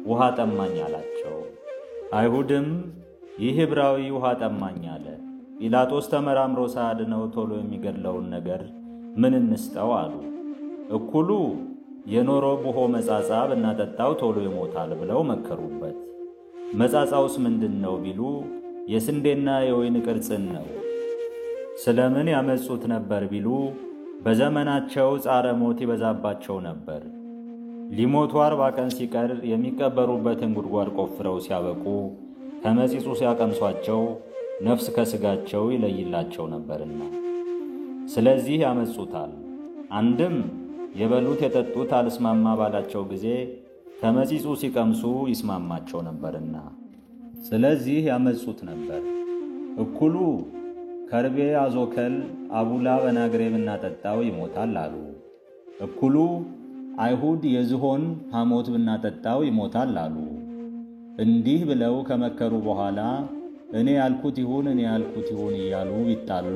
ውሃ ጠማኝ አላቸው። አይሁድም ይህ ዕብራዊ ውሃ ጠማኝ አለ። ጲላጦስ ተመራምሮ ሳያድነው ቶሎ የሚገድለውን ነገር ምን እንስጠው አሉ። እኩሉ የኖሮ ቡሆ መጻጻ ብናጠጣው ቶሎ ይሞታል ብለው መከሩበት። መጻጻውስ ምንድን ነው ቢሉ የስንዴና የወይን ቅርጽን ነው። ስለምን ያመጹት ነበር ቢሉ በዘመናቸው ጻረ ሞት ይበዛባቸው ነበር። ሊሞቱ 40 ቀን ሲቀር የሚቀበሩበትን ጉድጓድ ቆፍረው ሲያበቁ ከመጺጹ ሲያቀምሷቸው ነፍስ ከሥጋቸው ይለይላቸው ነበርና ስለዚህ ያመጹታል። አንድም የበሉት የጠጡት አልስማማ ባላቸው ጊዜ ከመጺጹ ሲቀምሱ ይስማማቸው ነበርና ስለዚህ ያመጹት ነበር። እኩሉ ከርቤ አዞከል አቡላ በናግሬ ብናጠጣው ይሞታል አሉ። እኩሉ አይሁድ የዝሆን ሐሞት ብናጠጣው ይሞታል አሉ። እንዲህ ብለው ከመከሩ በኋላ እኔ ያልኩት ይሁን እኔ ያልኩት ይሁን እያሉ ቢጣሉ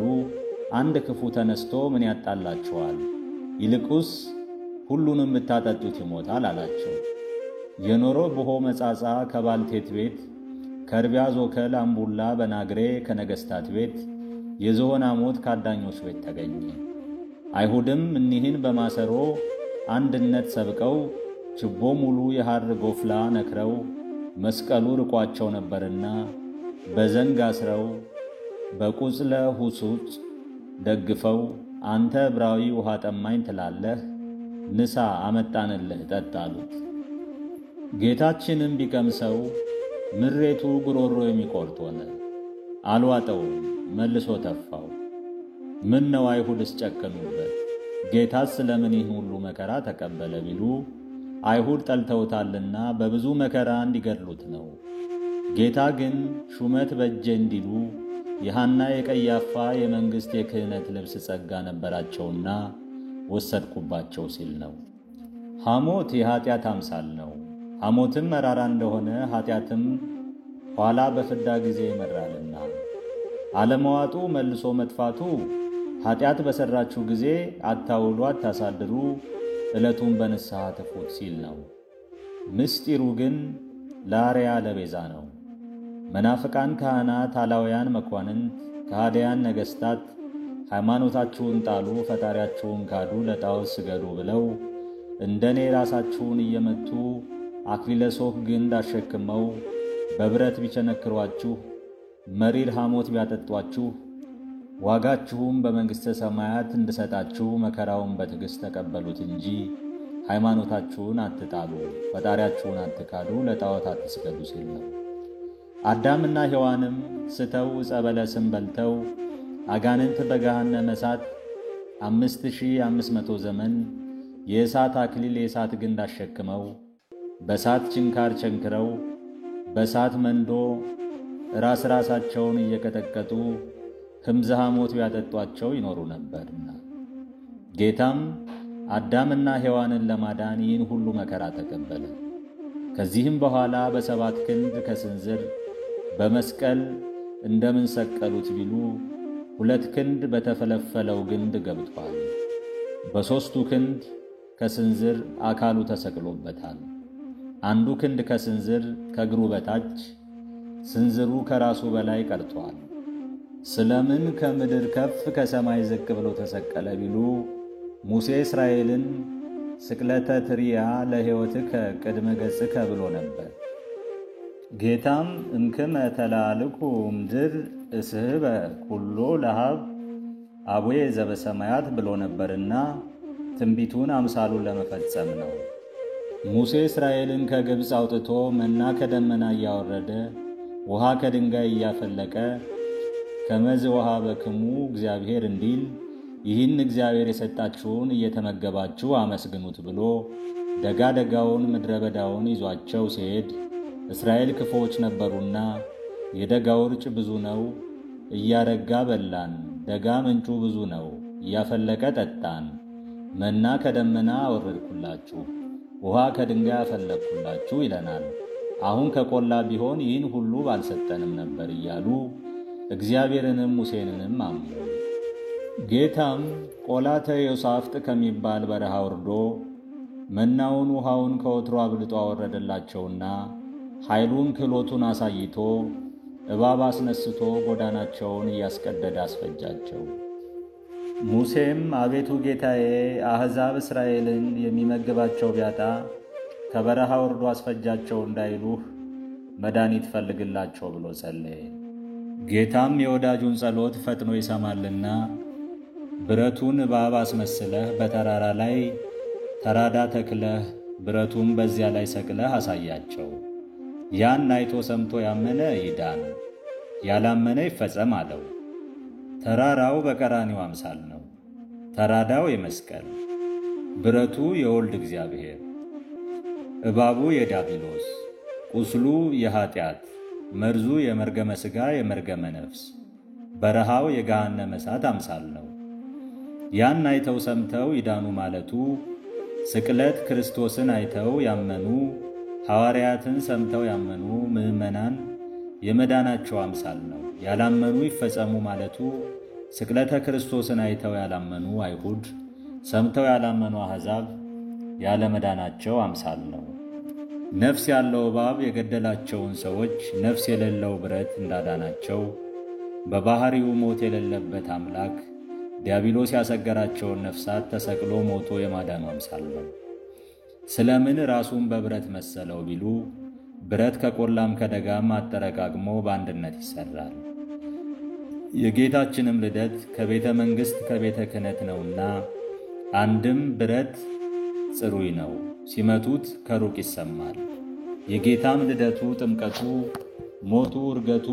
አንድ ክፉ ተነስቶ ምን ያጣላቸዋል? ይልቁስ ሁሉንም ብታጠጡት ይሞታል አላቸው። የኖሮ ቡሆ መጻጻ ከባልቴት ቤት፣ ከርቤ አዞከል አምቡላ በናግሬ ከነገሥታት ቤት፣ የዝሆን ሐሞት ከአዳኞች ቤት ተገኘ። አይሁድም እኒህን በማሰሮ አንድነት ሰብቀው ችቦ ሙሉ የሐር ጎፍላ ነክረው መስቀሉ ርቋቸው ነበርና በዘንግ አስረው በቁጽለ ሁሱጽ ደግፈው አንተ ዕብራዊ ውሃ ጠማኝ ትላለህ፣ ንሳ አመጣንልህ ጠጣሉት። ጌታችንም ቢቀምሰው ምሬቱ ጉሮሮ የሚቆርጥ ሆነ። አልዋጠውም፣ መልሶ ተፋው። ምን ነው አይሁድስ ጨከኑበት? ጌታስ ስለምን ይህን ሁሉ መከራ ተቀበለ ቢሉ አይሁድ ጠልተውታልና በብዙ መከራ እንዲገድሉት ነው። ጌታ ግን ሹመት በእጄ እንዲሉ የሐና የቀያፋ የመንግሥት የክህነት ልብስ ጸጋ ነበራቸውና ወሰድኩባቸው ሲል ነው። ሐሞት የኀጢአት አምሳል ነው። ሐሞትም መራራ እንደሆነ ኀጢአትም ኋላ በፍዳ ጊዜ ይመራልና አለመዋጡ መልሶ መጥፋቱ ኀጢአት በሠራችሁ ጊዜ አታውሉ አታሳድሩ፣ ዕለቱን በንስሐ ትፉት ሲል ነው። ምስጢሩ ግን ለአርያ ለቤዛ ነው። መናፍቃን ካህናት፣ አላውያን መኳንንት፣ ከሃዲያን ነገሥታት ሃይማኖታችሁን ጣሉ፣ ፈጣሪያችሁን ካዱ፣ ለጣዖት ስገዱ ብለው እንደኔ ራሳችሁን እየመቱ አክሊለ ሦክ ግንድ አሸክመው በብረት ቢቸነክሯችሁ፣ መሪር ሐሞት ቢያጠጧችሁ፣ ዋጋችሁም በመንግሥተ ሰማያት እንድሰጣችሁ መከራውን በትዕግሥት ተቀበሉት እንጂ ሃይማኖታችሁን አትጣሉ፣ ፈጣሪያችሁን አትካዱ፣ ለጣዖት አትስገዱ ሲል ነው። አዳምና ሔዋንም ስተው ዕፀ በለስን በልተው አጋንንት በገሃነመ እሳት 5500 ዘመን የእሳት አክሊል የእሳት ግንድ አሸክመው በእሳት ችንካር ቸንክረው በእሳት መንዶ ራሳቸውን እየቀጠቀጡ ሕምዘ ሐሞት ቢያጠጧቸው ይኖሩ ነበርና ጌታም አዳምና ሔዋንን ለማዳን ይህን ሁሉ መከራ ተቀበለ። ከዚህም በኋላ በ7 ክንድ ከስንዝር በመስቀል እንደምን ሰቀሉት ቢሉ 2 ክንድ በተፈለፈለው ግንድ ገብቷል። በ3 ክንድ ከስንዝር አካሉ ተሰቅሎበታል። 1 ክንድ ከስንዝር ከእግሩ በታች ስንዝሩ ከራሱ በላይ ቀርቷል። ስለምን ከምድር ከፍ ከሰማይ ዝቅ ብሎ ተሰቀለ ቢሉ ሙሴ እስራኤልን ስቅለተ ትርያ ለሕይወትከ ቅድመ ገጽከ ብሎ ነበር። ጌታም እምክመ ተላልኩ እምድር እስህበ ኩሎ ለሃብ አቡዬ ዘበሰማያት ብሎ ነበርና ትንቢቱን አምሳሉን ለመፈጸም ነው። ሙሴ እስራኤልን ከግብፅ አውጥቶ መና ከደመና እያወረደ ውሃ ከድንጋይ እያፈለቀ ከመዝ ውሃ በክሙ እግዚአብሔር እንዲል ይህን እግዚአብሔር የሰጣችሁን እየተመገባችሁ አመስግኑት ብሎ ደጋ ደጋውን ምድረ በዳውን ይዟቸው ሲሄድ እስራኤል ክፉዎች ነበሩና የደጋ ውርጭ ብዙ ነው እያረጋ በላን፣ ደጋ ምንጩ ብዙ ነው እያፈለቀ ጠጣን፣ መና ከደመና አወረድኩላችሁ፣ ውሃ ከድንጋይ አፈለቅኩላችሁ ይለናል። አሁን ከቆላ ቢሆን ይህን ሁሉ ባልሰጠንም ነበር እያሉ እግዚአብሔርንም ሙሴንንም አሙ። ጌታም ቆላተ ዮሳፍጥ ከሚባል በረሃ ወርዶ መናውን ውሃውን ከወትሮ አብልጦ አወረደላቸውና ኃይሉን ክህሎቱን አሳይቶ እባብ አስነስቶ ጎዳናቸውን እያስቀደደ አስፈጃቸው። ሙሴም አቤቱ ጌታዬ አሕዛብ እስራኤልን የሚመግባቸው ቢያጣ ከበረሃ ወርዶ አስፈጃቸው እንዳይሉህ መድኃኒት ፈልግላቸው ብሎ ጸለየ። ጌታም የወዳጁን ጸሎት ፈጥኖ ይሰማልና ብረቱን እባብ አስመስለህ በተራራ ላይ ተራዳ ተክለህ ብረቱን በዚያ ላይ ሰቅለህ አሳያቸው። ያን አይቶ ሰምቶ ያመነ ይዳን፣ ያላመነ ይፈጸም አለው። ተራራው በቀራኒው አምሳል ነው። ተራዳው የመስቀል፣ ብረቱ የወልድ እግዚአብሔር፣ እባቡ የዲያብሎስ፣ ቁስሉ የኃጢአት፣ መርዙ የመርገመ ሥጋ የመርገመ ነፍስ፣ በረሃው የገሃነመ እሳት አምሳል ነው። ያን አይተው ሰምተው ይዳኑ ማለቱ ስቅለት ክርስቶስን አይተው ያመኑ ሐዋርያትን ሰምተው ያመኑ ምዕመናን የመዳናቸው አምሳል ነው። ያላመኑ ይፈጸሙ ማለቱ ስቅለተ ክርስቶስን አይተው ያላመኑ አይሁድ ሰምተው ያላመኑ አሕዛብ ያለመዳናቸው አምሳል ነው። ነፍስ ያለው እባብ የገደላቸውን ሰዎች ነፍስ የሌለው ብረት እንዳዳናቸው በባሕሪው ሞት የሌለበት አምላክ ዲያብሎስ ያሰገራቸውን ነፍሳት ተሰቅሎ ሞቶ የማዳኑ አምሳል ነው። ስለምን ራሱን በብረት መሰለው ቢሉ ብረት ከቆላም ከደጋም አጠረቃቅሞ በአንድነት ይሰራል። የጌታችንም ልደት ከቤተ መንግሥት ከቤተ ክህነት ነውና አንድም ብረት ጽሩይ ነው፣ ሲመቱት ከሩቅ ይሰማል። የጌታም ልደቱ፣ ጥምቀቱ፣ ሞቱ፣ ዕርገቱ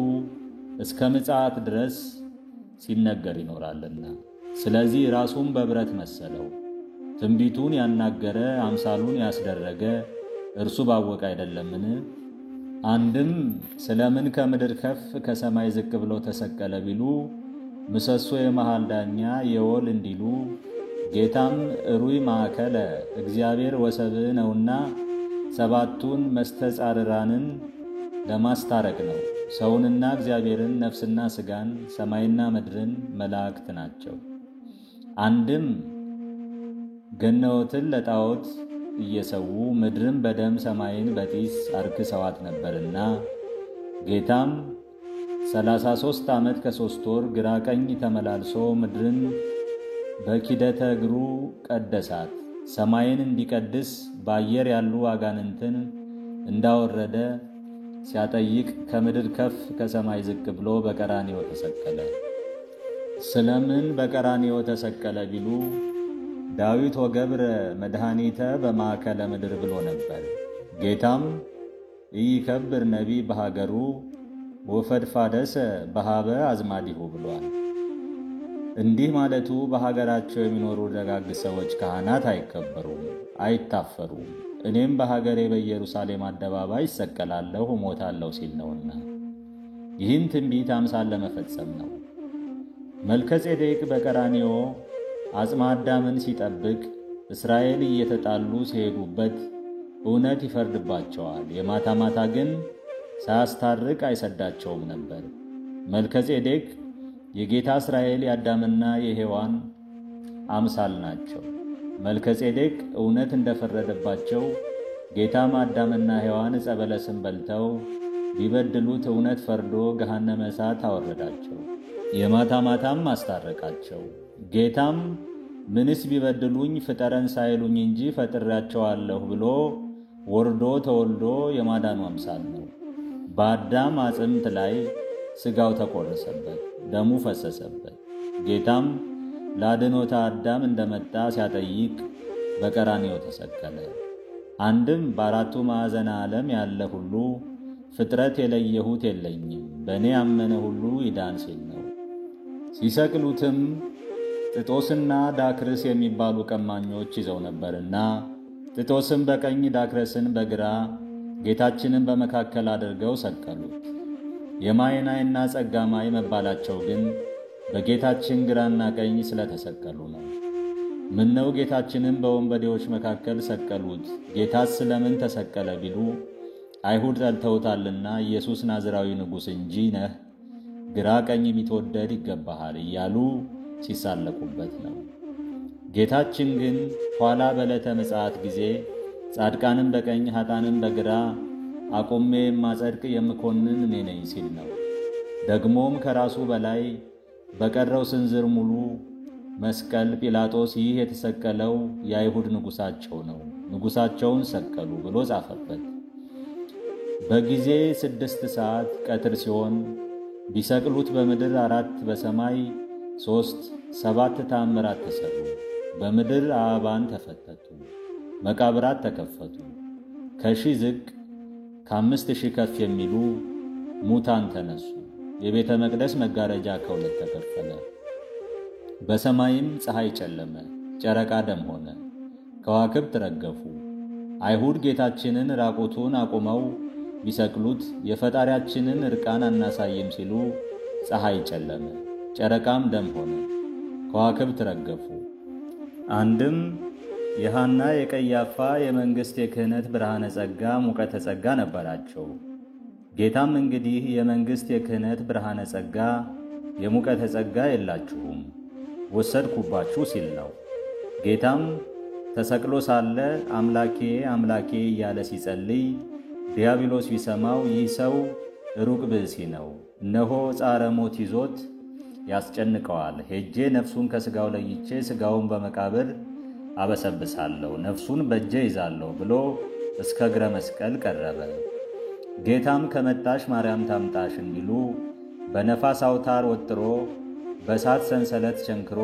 እስከ ምጽአት ድረስ ሲነገር ይኖራልና ስለዚህ ራሱን በብረት መሰለው። ትንቢቱን ያናገረ አምሳሉን ያስደረገ እርሱ ባወቀ አይደለምን? አንድም ስለምን ከምድር ከፍ ከሰማይ ዝቅ ብሎ ተሰቀለ ቢሉ ምሰሶ የመሃል ዳኛ የወል እንዲሉ ጌታም እሩይ ማዕከለ እግዚአብሔር ወሰብእ ነውና ሰባቱን መስተጻርራንን ለማስታረቅ ነው። ሰውንና እግዚአብሔርን፣ ነፍስና ሥጋን፣ ሰማይና ምድርን፣ መላእክት ናቸው። አንድም ገነወትን ለጣዖት እየሰዉ ምድርን በደም ሰማይን በጢስ አርክሰዋት ነበርና ጌታም 33 ዓመት ከ3 ወር ግራ ቀኝ ተመላልሶ ምድርን በኪደተ እግሩ ቀደሳት። ሰማይን እንዲቀድስ በአየር ያሉ አጋንንትን እንዳወረደ ሲያጠይቅ ከምድር ከፍ ከሰማይ ዝቅ ብሎ በቀራንዮ ተሰቀለ። ስለምን በቀራንዮ ተሰቀለ ቢሉ ዳዊት ወገብረ መድኃኒተ በማዕከለ ምድር ብሎ ነበር። ጌታም ኢይከብር ነቢይ በሀገሩ ወፈድፋደሰ በሃበ አዝማዲሁ ብሏል። እንዲህ ማለቱ በሀገራቸው የሚኖሩ ደጋግ ሰዎች ካህናት አይከበሩም፣ አይታፈሩም፣ እኔም በሀገሬ በኢየሩሳሌም አደባባይ እሰቀላለሁ እሞታለሁ ሲል ነውና ይህን ትንቢት አምሳል ለመፈጸም ነው። መልከጼዴቅ በቀራንዮ አጽመ አዳምን ሲጠብቅ እስራኤል እየተጣሉ ሲሄዱበት እውነት ይፈርድባቸዋል፣ የማታ ማታ ግን ሳያስታርቅ አይሰዳቸውም ነበር። መልከጼዴቅ የጌታ እስራኤል የአዳምና የሔዋን አምሳል ናቸው። መልከጼዴቅ እውነት እንደፈረደባቸው ጌታም አዳምና ሔዋን ዕፀ በለስን በልተው ቢበድሉት እውነት ፈርዶ ገሃነመ እሳት አወረዳቸው፣ የማታ ማታም አስታረቃቸው። ጌታም ምንስ ቢበድሉኝ ፍጠረን ሳይሉኝ እንጂ ፈጥሬያቸዋለሁ ብሎ ወርዶ ተወልዶ የማዳኑ አምሳል ነው። በአዳም አጽምት ላይ ሥጋው ተቆረሰበት፣ ደሙ ፈሰሰበት። ጌታም ለአድኖተ አዳም እንደመጣ ሲያጠይቅ በቀራንዮ ተሰቀለ። አንድም በአራቱ ማዕዘነ ዓለም ያለ ሁሉ ፍጥረት የለየሁት የለኝም፣ በእኔ ያመነ ሁሉ ይዳን ሲል ነው። ሲሰቅሉትም ጥጦስና ዳክርስ የሚባሉ ቀማኞች ይዘው ነበርና ጥጦስም በቀኝ ዳክረስን በግራ ጌታችንን በመካከል አድርገው ሰቀሉት። የማይናይና ጸጋማይ መባላቸው ግን በጌታችን ግራና ቀኝ ስለተሰቀሉ ነው። ምነው ጌታችንን በወንበዴዎች መካከል ሰቀሉት፣ ጌታስ ስለምን ተሰቀለ ቢሉ አይሁድ ጠልተውታልና ኢየሱስ ናዝራዊ ንጉሥ እንጂ ነህ፣ ግራ ቀኝ ቢትወደድ ይገባሃል እያሉ ሲሳለቁበት ነው። ጌታችን ግን ኋላ በዕለተ ምጽአት ጊዜ ጻድቃንም በቀኝ ኃጥአንም በግራ አቁሜ የማጸድቅ የምኮንን እኔ ነኝ ሲል ነው። ደግሞም ከራሱ በላይ በቀረው ስንዝር ሙሉ መስቀል ጲላጦስ ይህ የተሰቀለው የአይሁድ ንጉሣቸው ነው፣ ንጉሣቸውን ሰቀሉ ብሎ ጻፈበት። በጊዜ 6 ሰዓት ቀትር ሲሆን ቢሰቅሉት በምድር 4 በሰማይ 3 7 ተአምራት ተሰሩ። በምድር አበባን ተፈተቱ፣ መቃብራት ተከፈቱ። ከ1000 ዝቅ ከ5000 ከፍ የሚሉ ሙታን ተነሱ። የቤተ መቅደስ መጋረጃ ከሁለት ተከፈለ። በሰማይም ፀሐይ ጨለመ፣ ጨረቃ ደም ሆነ፣ ከዋክብት ረገፉ። አይሁድ ጌታችንን ራቁቱን አቁመው ቢሰቅሉት የፈጣሪያችንን ዕርቃን አናሳይም ሲሉ ፀሐይ ጨለመ፣ ጨረቃም ደም ሆነ፣ ከዋክብት ረገፉ። አንድም የሐና የቀያፋ የመንግሥት የክህነት ብርሃነ ጸጋ ሙቀተ ጸጋ ነበራቸው። ጌታም እንግዲህ የመንግሥት የክህነት ብርሃነ ጸጋ የሙቀተ ጸጋ የላችሁም ወሰድኩባችሁ ሲል ነው። ጌታም ተሰቅሎ ሳለ አምላኬ አምላኬ እያለ ሲጸልይ ዲያብሎስ ቢሰማው ይህ ሰው ሩቅ ብእሲ ነው፣ እነሆ ጻረ ሞት ይዞት ያስጨንቀዋል፣ ሄጄ ነፍሱን ከሥጋው ለይቼ ሥጋውን በመቃብር አበሰብሳለሁ፣ ነፍሱን በእጄ ይዛለሁ ብሎ እስከ እግረ መስቀል ቀረበ። ጌታም ከመጣሽ ማርያም ታምጣሽ እንዲሉ በነፋስ አውታር ወጥሮ በእሳት ሰንሰለት ቸንክሮ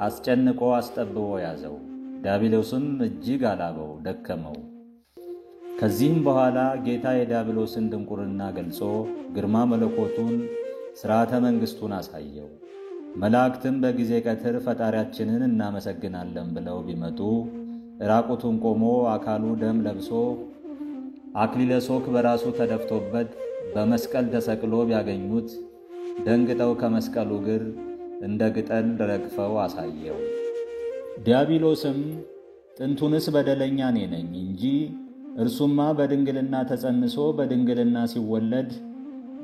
አስጨንቆ አስጠብቦ ያዘው። ዲያብሎስም እጅግ አላበው፣ ደከመው። ከዚህም በኋላ ጌታ የዲያብሎስን ድንቁርና ገልጾ ግርማ መለኮቱን ሥርዓተ መንግሥቱን አሳየው። መላእክትም በጊዜ ቀትር ፈጣሪያችንን እናመሰግናለን ብለው ቢመጡ ራቁቱን ቆሞ አካሉ ደም ለብሶ አክሊለ ሦክ በራሱ ተደፍቶበት በመስቀል ተሰቅሎ ቢያገኙት ደንግጠው ከመስቀሉ እግር እንደ ቅጠል ረግፈው አሳየው። ዲያብሎስም ጥንቱንስ በደለኛ እኔ ነኝ እንጂ እርሱማ በድንግልና ተጸንሶ በድንግልና ሲወለድ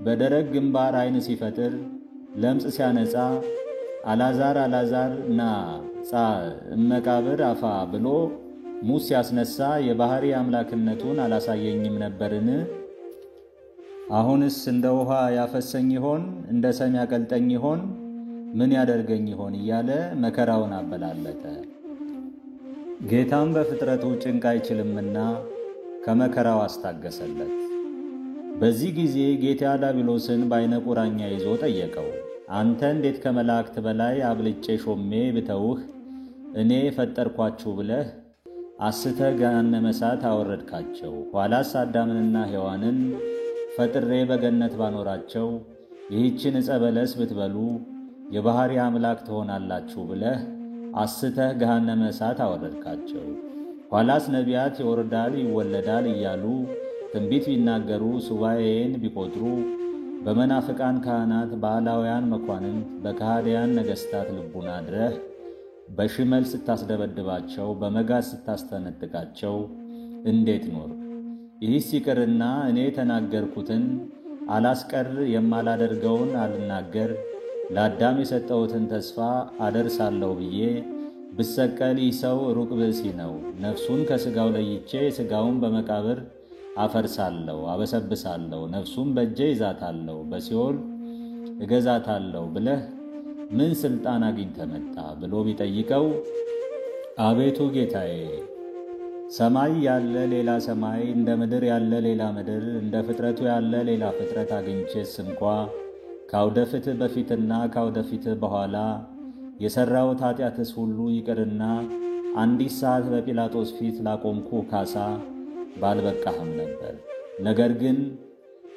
በደረቅ ግንባር ዓይን ሲፈጥር ለምጽ ሲያነጻ አላዛር አላዛር ና ጻ እመቃብር አፋ ብሎ ሙት ሲያስነሳ የባሕሪ አምላክነቱን አላሳየኝም ነበርን? አሁንስ እንደ ውሃ ያፈሰኝ ይሆን? እንደ ሰም ያቀልጠኝ ይሆን? ምን ያደርገኝ ይሆን? እያለ መከራውን አበላለጠ። ጌታም በፍጥረቱ ጭንቅ አይችልምና ከመከራው አስታገሰለት። በዚህ ጊዜ ጌታ ዲያብሎስን በዓይነ ቁራኛ ይዞ ጠየቀው። አንተ እንዴት ከመላእክት በላይ አብልጬ ሾሜ ብተውህ እኔ ፈጠርኳችሁ ብለህ አስተህ ገሃነመ እሳት አወረድካቸው? ኋላስ አዳምንና ሔዋንን ፈጥሬ በገነት ባኖራቸው ይህችን ዕፀ በለስ ብትበሉ የባሕርይ አምላክ ትሆናላችሁ ብለህ አስተህ ገሃነመ እሳት አወረድካቸው። ኋላስ ነቢያት ይወርዳል ይወለዳል እያሉ ትንቢት ቢናገሩ ሱባዔን ቢቆጥሩ በመናፍቃን ካህናት፣ በአላውያን መኳንንት፣ በከሃዲያን ነገሥታት ልቡና አድረህ በሽመል ስታስደበድባቸው፣ በመጋዝ ስታስተነጥቃቸው እንዴት ኖር? ይህስ ይቅርና እኔ የተናገርኩትን አላስቀር፣ የማላደርገውን አልናገር፣ ለአዳም የሰጠሁትን ተስፋ አደርሳለሁ ብዬ ብሰቀል ይህ ሰው ሩቅ ብእሲ ነው፣ ነፍሱን ከሥጋው ለይቼ ሥጋውን በመቃብር አፈርሳለሁ፣ አበሰብሳለሁ፣ ነፍሱን በእጄ ይዛታለሁ፣ በሲኦል እገዛታለሁ ብለህ ምን ሥልጣን አግኝተህ መጣ ብሎ ቢጠይቀው፣ አቤቱ ጌታዬ፣ ሰማይ ያለ ሌላ ሰማይ፣ እንደ ምድር ያለ ሌላ ምድር፣ እንደ ፍጥረቱ ያለ ሌላ ፍጥረት አግኝቼስ እንኳ ካውደ ፍትህ በፊትና ካውደ ፊትህ በኋላ የሠራሁት ኃጢአትስ ሁሉ ይቅርና አንዲት ሰዓት በጲላጦስ ፊት ላቆምኩ ካሳ ባልበቃህም ነበር። ነገር ግን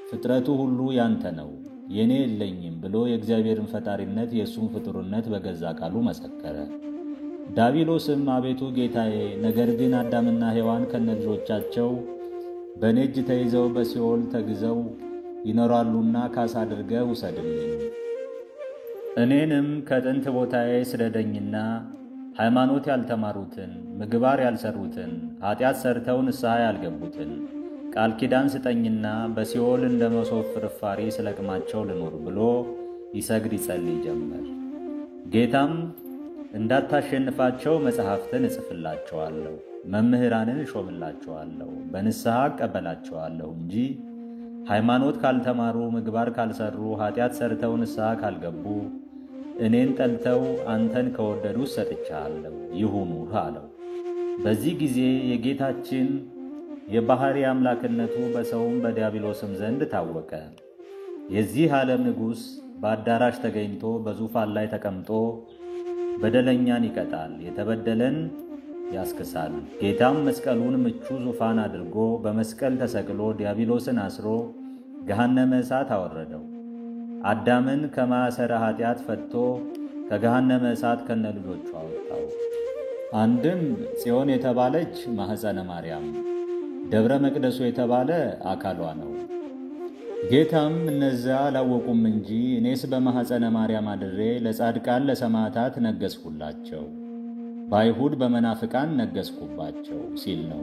ፍጥረቱ ሁሉ ያንተ ነው፣ የኔ የለኝም ብሎ የእግዚአብሔርን ፈጣሪነት የእሱን ፍጡርነት በገዛ ቃሉ መሰከረ። ዲያብሎስም አቤቱ ጌታዬ፣ ነገር ግን አዳምና ሔዋን ከነልጆቻቸው በእኔ እጅ ተይዘው በሲኦል ተግዘው ይኖራሉና ካሳ አድርገህ ውሰድልኝ። እኔንም ከጥንት ቦታዬ ስደደኝና ሃይማኖት ያልተማሩትን፣ ምግባር ያልሰሩትን፣ ኃጢአት ሰርተው ንስሐ ያልገቡትን ቃል ኪዳን ስጠኝና በሲኦል እንደ መሶብ ፍርፋሪ ስለቅማቸው ልኖር ብሎ ይሰግድ ይጸልይ ጀመር። ጌታም እንዳታሸንፋቸው መጽሐፍትን እጽፍላቸዋለሁ፣ መምህራንን እሾምላቸዋለሁ፣ በንስሐ እቀበላቸዋለሁ እንጂ ሃይማኖት ካልተማሩ፣ ምግባር ካልሰሩ፣ ኃጢአት ሰርተው ንስሐ ካልገቡ እኔን ጠልተው አንተን ከወደዱ ሰጥቻለሁ፣ ይሁኑህ አለው። በዚህ ጊዜ የጌታችን የባሕርይ አምላክነቱ በሰውም በዲያብሎስም ዘንድ ታወቀ። የዚህ ዓለም ንጉሥ በአዳራሽ ተገኝቶ በዙፋን ላይ ተቀምጦ በደለኛን ይቀጣል፣ የተበደለን ያስክሳል። ጌታም መስቀሉን ምቹ ዙፋን አድርጎ በመስቀል ተሰቅሎ ዲያብሎስን አስሮ ገሃነመ እሳት አወረደው። አዳምን ከማሰረ ኃጢአት ፈትቶ ከገሃነመ እሳት ከነልጆቹ አወጣው። አንድም ጽዮን የተባለች ማኅፀነ ማርያም፣ ደብረ መቅደሱ የተባለ አካሏ ነው። ጌታም እነዚያ አላወቁም እንጂ እኔስ በማኅፀነ ማርያም አድሬ ለጻድቃን ለሰማዕታት ነገሥሁላቸው፣ በአይሁድ በመናፍቃን ነገሥኩባቸው ሲል ነው።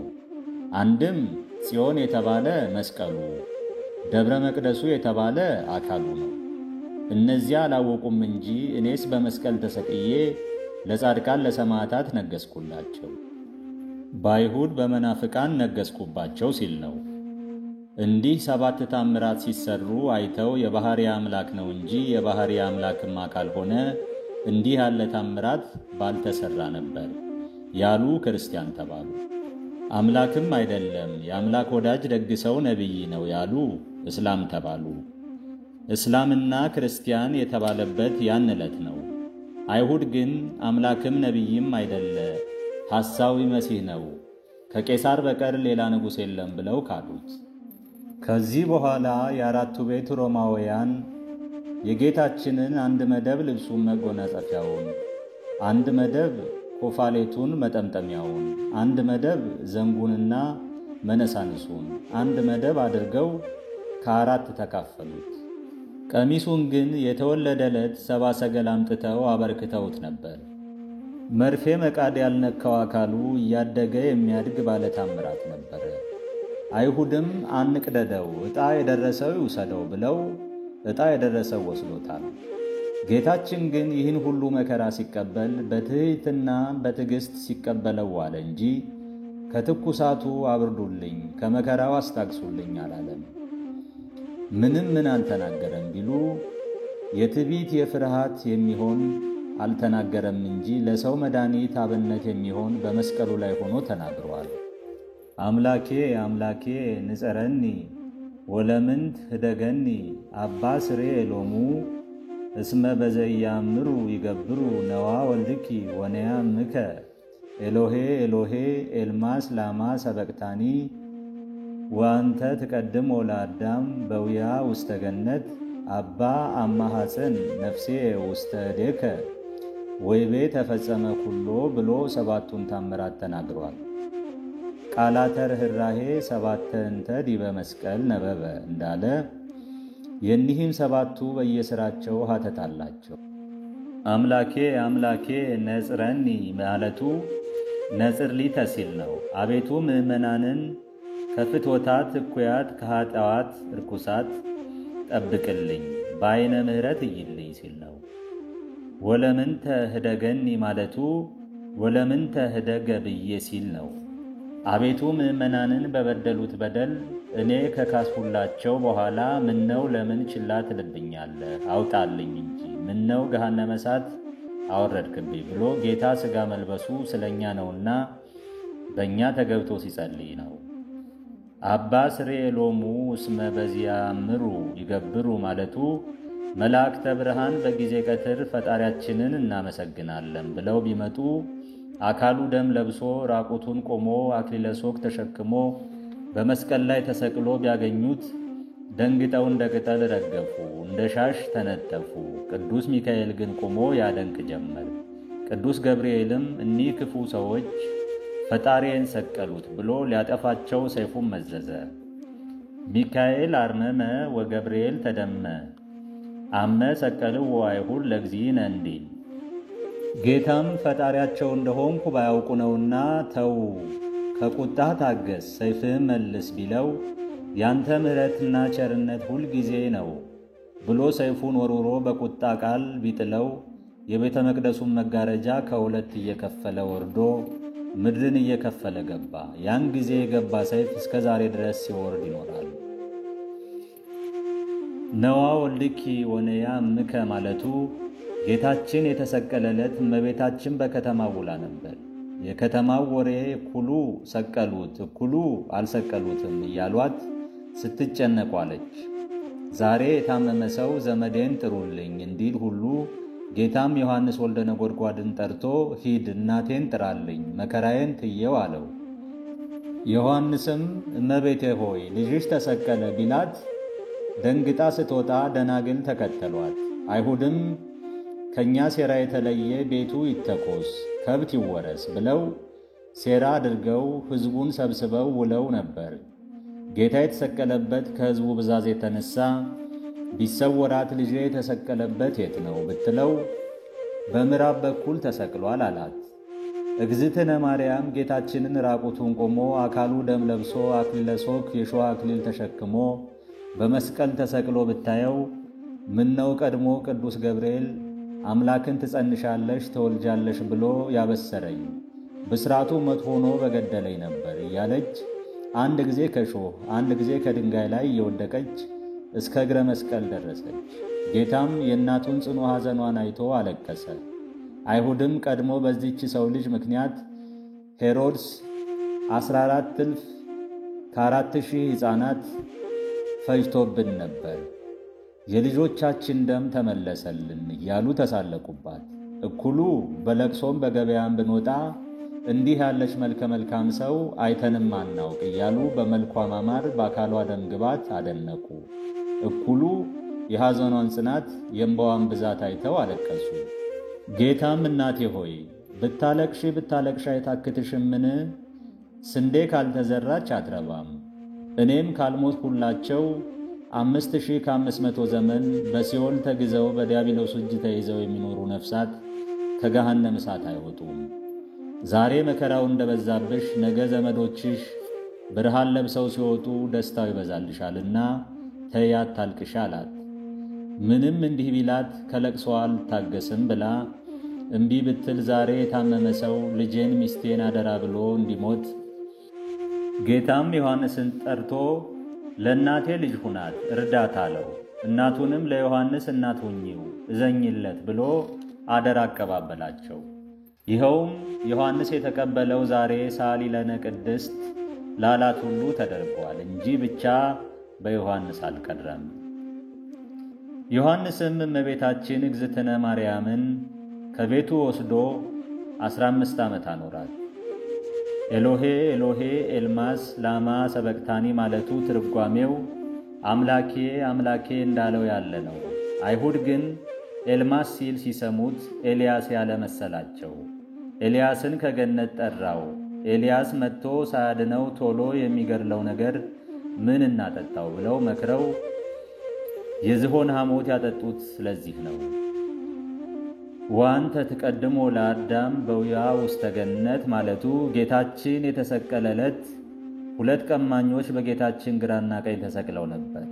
አንድም ጽዮን የተባለ መስቀሉ፣ ደብረ መቅደሱ የተባለ አካሉ ነው። እነዚያ አላወቁም እንጂ እኔስ በመስቀል ተሰቅዬ ለጻድቃን ለሰማዕታት ነገሥኩላቸው፣ በአይሁድ በመናፍቃን ነገሥኩባቸው ሲል ነው። እንዲህ 7 ታምራት ሲሰሩ አይተው የባሕርይ አምላክ ነው እንጂ የባሕርይ አምላክማ ካልሆነ እንዲህ ያለ ታምራት ባልተሰራ ነበር ያሉ ክርስቲያን ተባሉ። አምላክም አይደለም የአምላክ ወዳጅ ደግ ሰው ነቢይ ነው ያሉ እስላም ተባሉ። እስላምና ክርስቲያን የተባለበት ያን ዕለት ነው። አይሁድ ግን አምላክም ነቢይም አይደለ ሐሳዊ መሲህ ነው፣ ከቄሳር በቀር ሌላ ንጉሥ የለም ብለው ካዱት። ከዚህ በኋላ የአራቱ ቤት ሮማውያን የጌታችንን አንድ መደብ ልብሱን መጎናጸፊያውን፣ አንድ መደብ ኮፋሌቱን መጠምጠሚያውን፣ አንድ መደብ ዘንጉንና መነሳንሱን፣ አንድ መደብ አድርገው ከ4 ተካፈሉት። ቀሚሱን ግን የተወለደ ዕለት 70 ሰገል አምጥተው አበርክተውት ነበር። መርፌ መቃድ ያልነካው አካሉ እያደገ የሚያድግ ባለ ታምራት ነበረ። አይሁድም አንቅደደው፣ ዕጣ የደረሰው ይውሰደው ብለው ዕጣ የደረሰው ወስዶታል። ጌታችን ግን ይህን ሁሉ መከራ ሲቀበል በትሕትና በትዕግሥት ሲቀበለው ዋለ እንጂ ከትኩሳቱ አብርዱልኝ፣ ከመከራው አስታግሱልኝ አላለም። ምንም ምን አልተናገረም ቢሉ የትዕቢት የፍርሃት የሚሆን አልተናገረም እንጂ ለሰው መድኃኒት አብነት የሚሆን በመስቀሉ ላይ ሆኖ ተናግሯል። አምላኬ አምላኬ ንጸረኒ ወለምንት ህደገኒ አባ ስሬ ሎሙ እስመ በዘያምሩ ይገብሩ ነዋ ወልድኪ ወነያምከ ኤሎሄ ኤሎሄ ኤልማስ ላማ ሰበቅታኒ ወአንተ ትቀድሞ ለአዳም በውያ ውስተ ገነት አባ አማሐፀን ነፍሴ ውስተ እዴከ ወይቤ ተፈጸመ ኩሎ ብሎ ሰባቱን ታምራት ተናግሯል። ቃላተ ርኅራኄ ሰባተ እንተ ዲበ መስቀል ነበበ እንዳለ የኒህም ሰባቱ በየሥራቸው ሀተታላቸው። አምላኬ አምላኬ ነጽረኒ ማለቱ ነጽር ሊተ ሲል ነው። አቤቱ ምእመናንን ከፍትወታት እኩያት ከኃጢአት ርኩሳት ጠብቅልኝ በዓይነ ምሕረት እይልኝ ሲል ነው። ወለምንተ ህደገኒ ማለቱ ወለምንተ ህደገ ብዬ ሲል ነው። አቤቱ ምእመናንን በበደሉት በደል እኔ ከካስሁላቸው በኋላ ምነው ለምን ችላ ትልብኛለህ? አውጣልኝ እንጂ ምነው ገሃነመ እሳት አወረድክብኝ ብሎ ጌታ ሥጋ መልበሱ ስለኛ ነውና በእኛ ተገብቶ ሲጸልይ ነው። አባ ስሬ ሎሙ እስመ በዚያምሩ ይገብሩ ማለቱ መላእክተ ብርሃን በጊዜ ቀትር ፈጣሪያችንን እናመሰግናለን ብለው ቢመጡ አካሉ ደም ለብሶ ራቁቱን ቆሞ አክሊለ ሦክ ተሸክሞ በመስቀል ላይ ተሰቅሎ ቢያገኙት ደንግጠው እንደ ቅጠል ረገፉ፣ እንደ ሻሽ ተነጠፉ። ቅዱስ ሚካኤል ግን ቆሞ ያደንቅ ጀመር። ቅዱስ ገብርኤልም እኒህ ክፉ ሰዎች ፈጣሪዬን ሰቀሉት ብሎ ሊያጠፋቸው ሰይፉን መዘዘ። ሚካኤል አርመመ ወገብርኤል ተደመ አመ ሰቀልዎ አይሁድ ለእግዚእነ እንዲል ጌታም ፈጣሪያቸው እንደሆንኩ ባያውቁ ነውና ተው ከቁጣ ታገስ ሰይፍህን መልስ ቢለው ያንተ ምሕረትና ቸርነት ሁል ጊዜ ነው ብሎ ሰይፉን ወርውሮ በቁጣ ቃል ቢጥለው የቤተ መቅደሱን መጋረጃ ከሁለት እየከፈለ ወርዶ ምድርን እየከፈለ ገባ። ያን ጊዜ የገባ ሰይፍ እስከ ዛሬ ድረስ ሲወርድ ይኖራል። ነዋ ወልድኪ ወነያምከ ማለቱ ጌታችን የተሰቀለለት እመቤታችን በከተማው ውላ ነበር። የከተማው ወሬ እኩሉ ሰቀሉት እኩሉ አልሰቀሉትም እያሏት ስትጨነቅ ዋለች። ዛሬ የታመመ ሰው ዘመዴን ጥሩልኝ እንዲል ሁሉ ጌታም ዮሐንስ ወልደ ነጎድጓድን ጠርቶ ሂድ እናቴን ጥራልኝ መከራዬን ትየው አለው። ዮሐንስም እመቤቴ ሆይ ልጅሽ ተሰቀለ ቢላት ደንግጣ ስትወጣ ደናግል ተከተሏት። አይሁድም ከኛ ሴራ የተለየ ቤቱ ይተኮስ ከብት ይወረስ ብለው ሴራ አድርገው ሕዝቡን ሰብስበው ውለው ነበር። ጌታ የተሰቀለበት ከሕዝቡ ብዛት የተነሳ ቢሰወራት ልጄ የተሰቀለበት የት ነው ብትለው በምዕራብ በኩል ተሰቅሏል አላት። እግዝእትነ ማርያም ጌታችንን ራቁቱን ቆሞ አካሉ ደም ለብሶ አክሊለ ሦክ የሾህ አክሊል ተሸክሞ በመስቀል ተሰቅሎ ብታየው ምነው ቀድሞ ቅዱስ ገብርኤል አምላክን ትጸንሻለሽ ተወልጃለሽ ብሎ ያበሰረኝ ብስራቱ መት ሆኖ በገደለኝ ነበር እያለች አንድ ጊዜ ከሾህ አንድ ጊዜ ከድንጋይ ላይ እየወደቀች እስከ እግረ መስቀል ደረሰች። ጌታም የእናቱን ጽኑ ሐዘኗን አይቶ አለቀሰ። አይሁድም ቀድሞ በዚህች ሰው ልጅ ምክንያት ሄሮድስ 14 እልፍ ከ4,000 ሕፃናት ፈጅቶብን ነበር፣ የልጆቻችን ደም ተመለሰልን እያሉ ተሳለቁባት። እኩሉ በለቅሶም በገበያም ብንወጣ እንዲህ ያለች መልከ መልካም ሰው አይተንም አናውቅ እያሉ በመልኳ ማማር በአካሏ ደም ግባት አደነቁ። እኩሉ የሐዘኗን ጽናት የእንባዋን ብዛት አይተው አለቀሱ። ጌታም እናቴ ሆይ ብታለቅሺ አይታክትሽምን? ስንዴ ካልተዘራች አትረባም። እኔም ካልሞትኩላቸው 5500 ዘመን በሲኦል ተግዘው በዲያብሎስ እጅ ተይዘው የሚኖሩ ነፍሳት ከገሃነመ እሳት አይወጡም። ዛሬ መከራው እንደበዛብሽ ነገ ዘመዶችሽ ብርሃን ለብሰው ሲወጡ ደስታው ይበዛልሻልና ተይ አታልቅሺ አላት። ምንም እንዲህ ቢላት ከለቅሶዋ አልታገስም ብላ እምቢ ብትል ዛሬ የታመመ ሰው ልጄን ሚስቴን አደራ ብሎ እንዲሞት ጌታም ዮሐንስን ጠርቶ ለእናቴ ልጅ ሁናት እርዳት አለው። እናቱንም ለዮሐንስ እናት ሁኚው እዘኝለት ብሎ አደራ አቀባበላቸው። ይኸውም ዮሐንስ የተቀበለው ዛሬ ሳሊ ለነ ቅድስት ላላት ሁሉ ተደርጓል እንጂ ብቻ በዮሐንስ አልቀረም። ዮሐንስም እመቤታችን እግዝእትነ ማርያምን ከቤቱ ወስዶ 15 ዓመት አኖራት። ኤሎሄ ኤሎሄ ኤልማስ ላማ ሰበቅታኒ ማለቱ ትርጓሜው አምላኬ አምላኬ እንዳለው ያለ ነው። አይሁድ ግን ኤልማስ ሲል ሲሰሙት ኤልያስ ያለ መሰላቸው። ኤልያስን ከገነት ጠራው። ኤልያስ መጥቶ ሳያድነው ቶሎ የሚገድለው ነገር ምን እናጠጣው ብለው መክረው የዝሆን ሐሞት ያጠጡት ስለዚህ ነው። ወአንተ ትቀድሞ ለአዳም በውያ ውስተ ገነት ማለቱ ጌታችን የተሰቀለ ዕለት 2 ቀማኞች በጌታችን ግራና ቀኝ ተሰቅለው ነበር።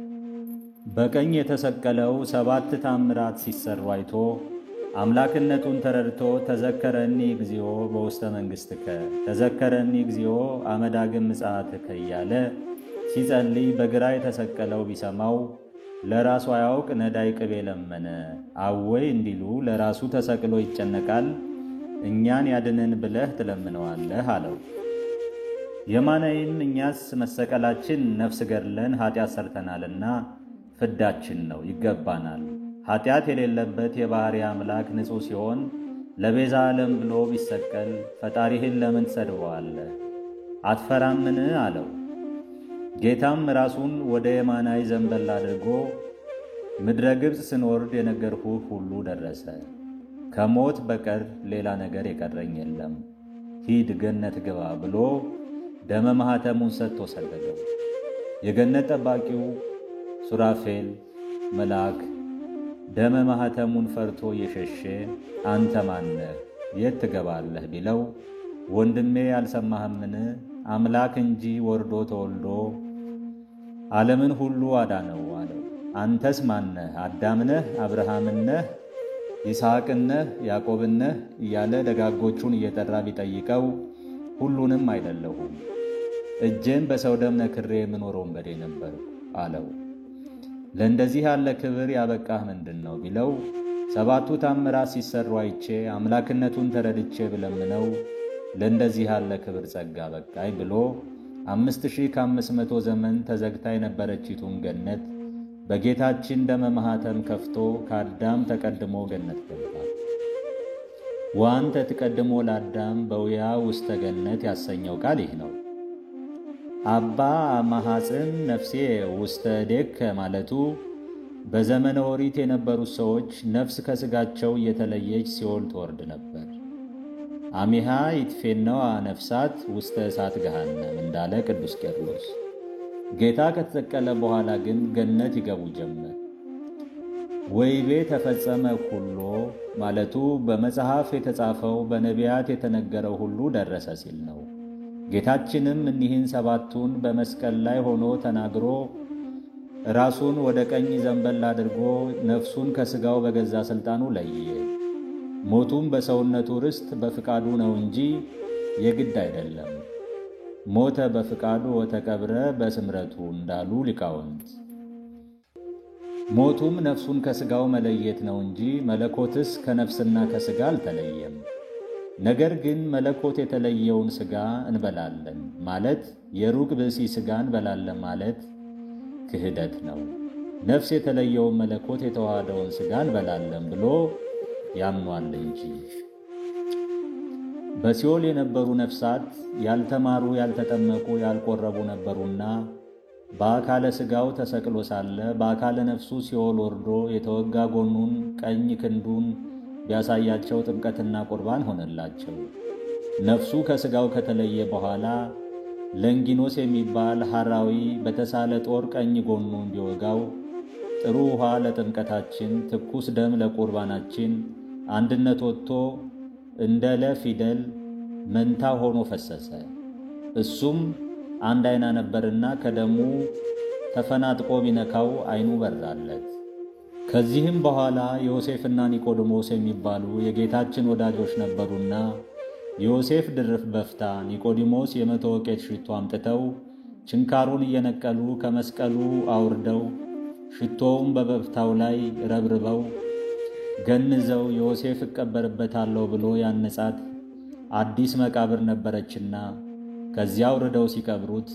በቀኝ የተሰቀለው 7 ታምራት ሲሰሩ አይቶ አምላክነቱን ተረድቶ ተዘከረኒ እግዚኦ በውስተ መንግሥትከ ተዘከረኒ እግዚኦ አመዳግም ምጽአትከ እያለ ሲጸልይ በግራ የተሰቀለው ቢሰማው ለራሱ አያውቅ ነዳይ ቅቤ ለመነ። አወይ እንዲሉ ለራሱ ተሰቅሎ ይጨነቃል፣ እኛን ያድነን ብለህ ትለምነዋለህ አለው። የማናይም እኛስ መሰቀላችን ነፍስ ገድለን ኃጢአት ሰርተናልና ፍዳችን ነው ይገባናል። ኃጢአት የሌለበት የባሕሪ አምላክ ንጹሕ ሲሆን ለቤዛ ዓለም ብሎ ቢሰቀል ፈጣሪህን ለምን ትሰድበዋለህ? አትፈራምን አለው። ጌታም ራሱን ወደ የማናይ ዘንበል አድርጎ ምድረ ግብፅ ስንወርድ የነገርሁህ ሁሉ ደረሰ። ከሞት በቀር ሌላ ነገር የቀረኝ የለም። ሂድ ገነት ግባ ብሎ ደመ ማኅተሙን ሰጥቶ ሰደደው። የገነት ጠባቂው ሱራፌል መልአክ ደመ ማኅተሙን ፈርቶ እየሸሸ አንተ ማነህ? የት ትገባለህ ቢለው ወንድሜ አልሰማህምን? አምላክ እንጂ ወርዶ ተወልዶ ዓለምን ሁሉ አዳነው አለው። አንተስ ማነህ? አዳምነህ? አብርሃምነህ? ይስሐቅነህ? ያዕቆብነህ? እያለ ደጋጎቹን እየጠራ ቢጠይቀው ሁሉንም አይደለሁም፣ እጄን በሰው ደም ነክሬ የምኖር ወንበዴ ነበርኩ አለው። ለእንደዚህ ያለ ክብር ያበቃህ ምንድን ነው ቢለው 7ቱ ታምራት ሲሰሩ አይቼ አምላክነቱን ተረድቼ ብለምነው ለእንደዚህ ያለ ክብር ጸጋ በቃኝ ብሎ 5500 ዘመን ተዘግታ የነበረችቱን ገነት በጌታችን ደመ ማኅተም ከፍቶ ከአዳም ተቀድሞ ገነት ገባ። ወአንተ ትቀድሞ ለአዳም በውያ ውስተ ገነት ያሰኘው ቃል ይህ ነው። አባ ማሐፅን ነፍሴ ውስተ እዴከ ማለቱ በዘመነ ኦሪት የነበሩት ሰዎች ነፍስ ከሥጋቸው እየተለየች ሲኦል ትወርድ ነበር። አሚሃ ይትፌነዋ ነፍሳት ውስተ እሳት ገሃነም እንዳለ ቅዱስ ቄርሎስ። ጌታ ከተሰቀለ በኋላ ግን ገነት ይገቡ ጀመር። ወይቤ ተፈጸመ ኩሎ ማለቱ በመጽሐፍ የተጻፈው በነቢያት የተነገረው ሁሉ ደረሰ ሲል ነው። ጌታችንም እኒህን 7ቱን በመስቀል ላይ ሆኖ ተናግሮ ራሱን ወደ ቀኝ ዘንበል አድርጎ ነፍሱን ከሥጋው በገዛ ሥልጣኑ ለየ። ሞቱም በሰውነቱ ርስት በፍቃዱ ነው እንጂ የግድ አይደለም። ሞተ በፍቃዱ ወተቀብረ በስምረቱ እንዳሉ ሊቃውንት። ሞቱም ነፍሱን ከሥጋው መለየት ነው እንጂ መለኮትስ ከነፍስና ከሥጋ አልተለየም። ነገር ግን መለኮት የተለየውን ሥጋ እንበላለን ማለት የሩቅ ብእሲ ሥጋ እንበላለን ማለት ክህደት ነው። ነፍስ የተለየውን መለኮት የተዋሃደውን ሥጋ እንበላለን ብሎ ያምኗል እንጂ። በሲኦል የነበሩ ነፍሳት ያልተማሩ፣ ያልተጠመቁ፣ ያልቆረቡ ነበሩና በአካለ ሥጋው ተሰቅሎ ሳለ በአካለ ነፍሱ ሲኦል ወርዶ የተወጋ ጎኑን ቀኝ ክንዱን ቢያሳያቸው ጥምቀትና ቁርባን ሆነላቸው። ነፍሱ ከሥጋው ከተለየ በኋላ ለንጊኖስ የሚባል ሐራዊ በተሳለ ጦር ቀኝ ጎኑን ቢወጋው ጥሩ ውሃ ለጥምቀታችን ትኩስ ደም ለቁርባናችን አንድነት ወጥቶ እንደ ለ ፊደል መንታ ሆኖ ፈሰሰ። እሱም አንድ ዓይና ነበርና ከደሙ ተፈናጥቆ ቢነካው ዓይኑ በራለት። ከዚህም በኋላ ዮሴፍና ኒቆዲሞስ የሚባሉ የጌታችን ወዳጆች ነበሩና ዮሴፍ ድርፍ በፍታ፣ ኒቆዲሞስ የ100 ወቄት ሽቶ አምጥተው ችንካሩን እየነቀሉ ከመስቀሉ አውርደው ሽቶውን በበፍታው ላይ ረብርበው ገንዘው ዮሴፍ እቀበርበታለሁ ብሎ ያነጻት አዲስ መቃብር ነበረችና ከዚያ አውርደው ሲቀብሩት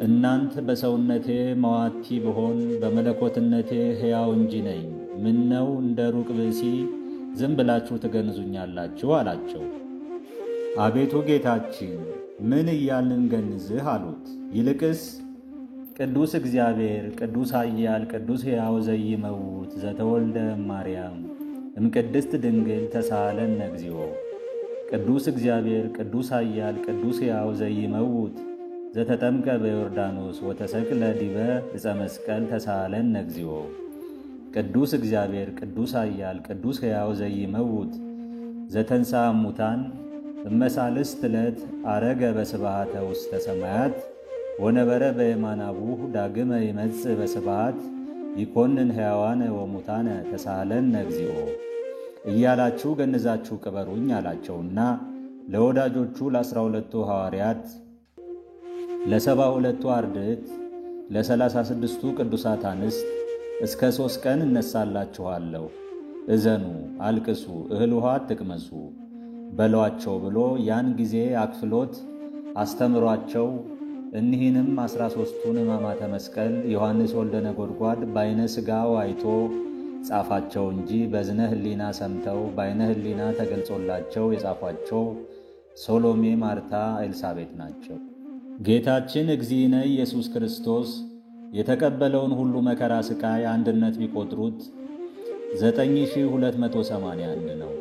እናንት በሰውነቴ መዋቲ ብሆን በመለኮትነቴ ሕያው እንጂ ነኝ፣ ምነው እንደ ሩቅ ብእሲ ዝም ብላችሁ ትገንዙኛላችሁ አላቸው። አቤቱ ጌታችን ምን እያልን እንገንዝህ አሉት። ይልቅስ ቅዱስ እግዚአብሔር ቅዱስ ኃያል ቅዱስ ሕያው ዘይመውት ዘተወልደ ማርያም እምቅድስት ድንግል ተሳሃለነ እግዚኦ። ቅዱስ እግዚአብሔር ቅዱስ ኃያል ቅዱስ ሕያው ዘይመውት ዘተጠምቀ በዮርዳኖስ ወተሰቅለ ዲበ ዕፀ መስቀል ተሳሃለነ እግዚኦ። ቅዱስ እግዚአብሔር ቅዱስ ኃያል ቅዱስ ሕያው ዘይመውት ዘተንሥአ እሙታን እመሳልስት ዕለት አረገ በስብሐተ ውስተ ሰማያት ወነበረ በየማነ አቡሁ ዳግመ ይመጽእ በስብሐት ይኮንን ሕያዋነ ወሙታነ ተሳሃለነ እግዚኦ እያላችሁ ገንዛችሁ ቅበሩኝ አላቸውና ለወዳጆቹ ለ12ቱ ሐዋርያት ለ72ቱ አርድእት ለ36ቱ ቅዱሳት አንስት እስከ 3 ቀን እነሳላችኋለሁ፣ እዘኑ፣ አልቅሱ፣ እህል ውሃ አትቅመሱ በሏቸው ብሎ ያን ጊዜ አክፍሎት አስተምሯቸው እኒህንም 13ቱን ሕማማተ መስቀል ዮሐንስ ወልደ ነጎድጓድ በዓይነ ሥጋው አይቶ ጻፋቸው እንጂ በዝነ ሕሊና ሰምተው በዓይነ ሕሊና ተገልጾላቸው የጻፏቸው ሶሎሜ፣ ማርታ፣ ኤልሳቤጥ ናቸው። ጌታችን እግዚእነ ኢየሱስ ክርስቶስ የተቀበለውን ሁሉ መከራ ሥቃይ አንድነት ቢቆጥሩት 9281 ነው።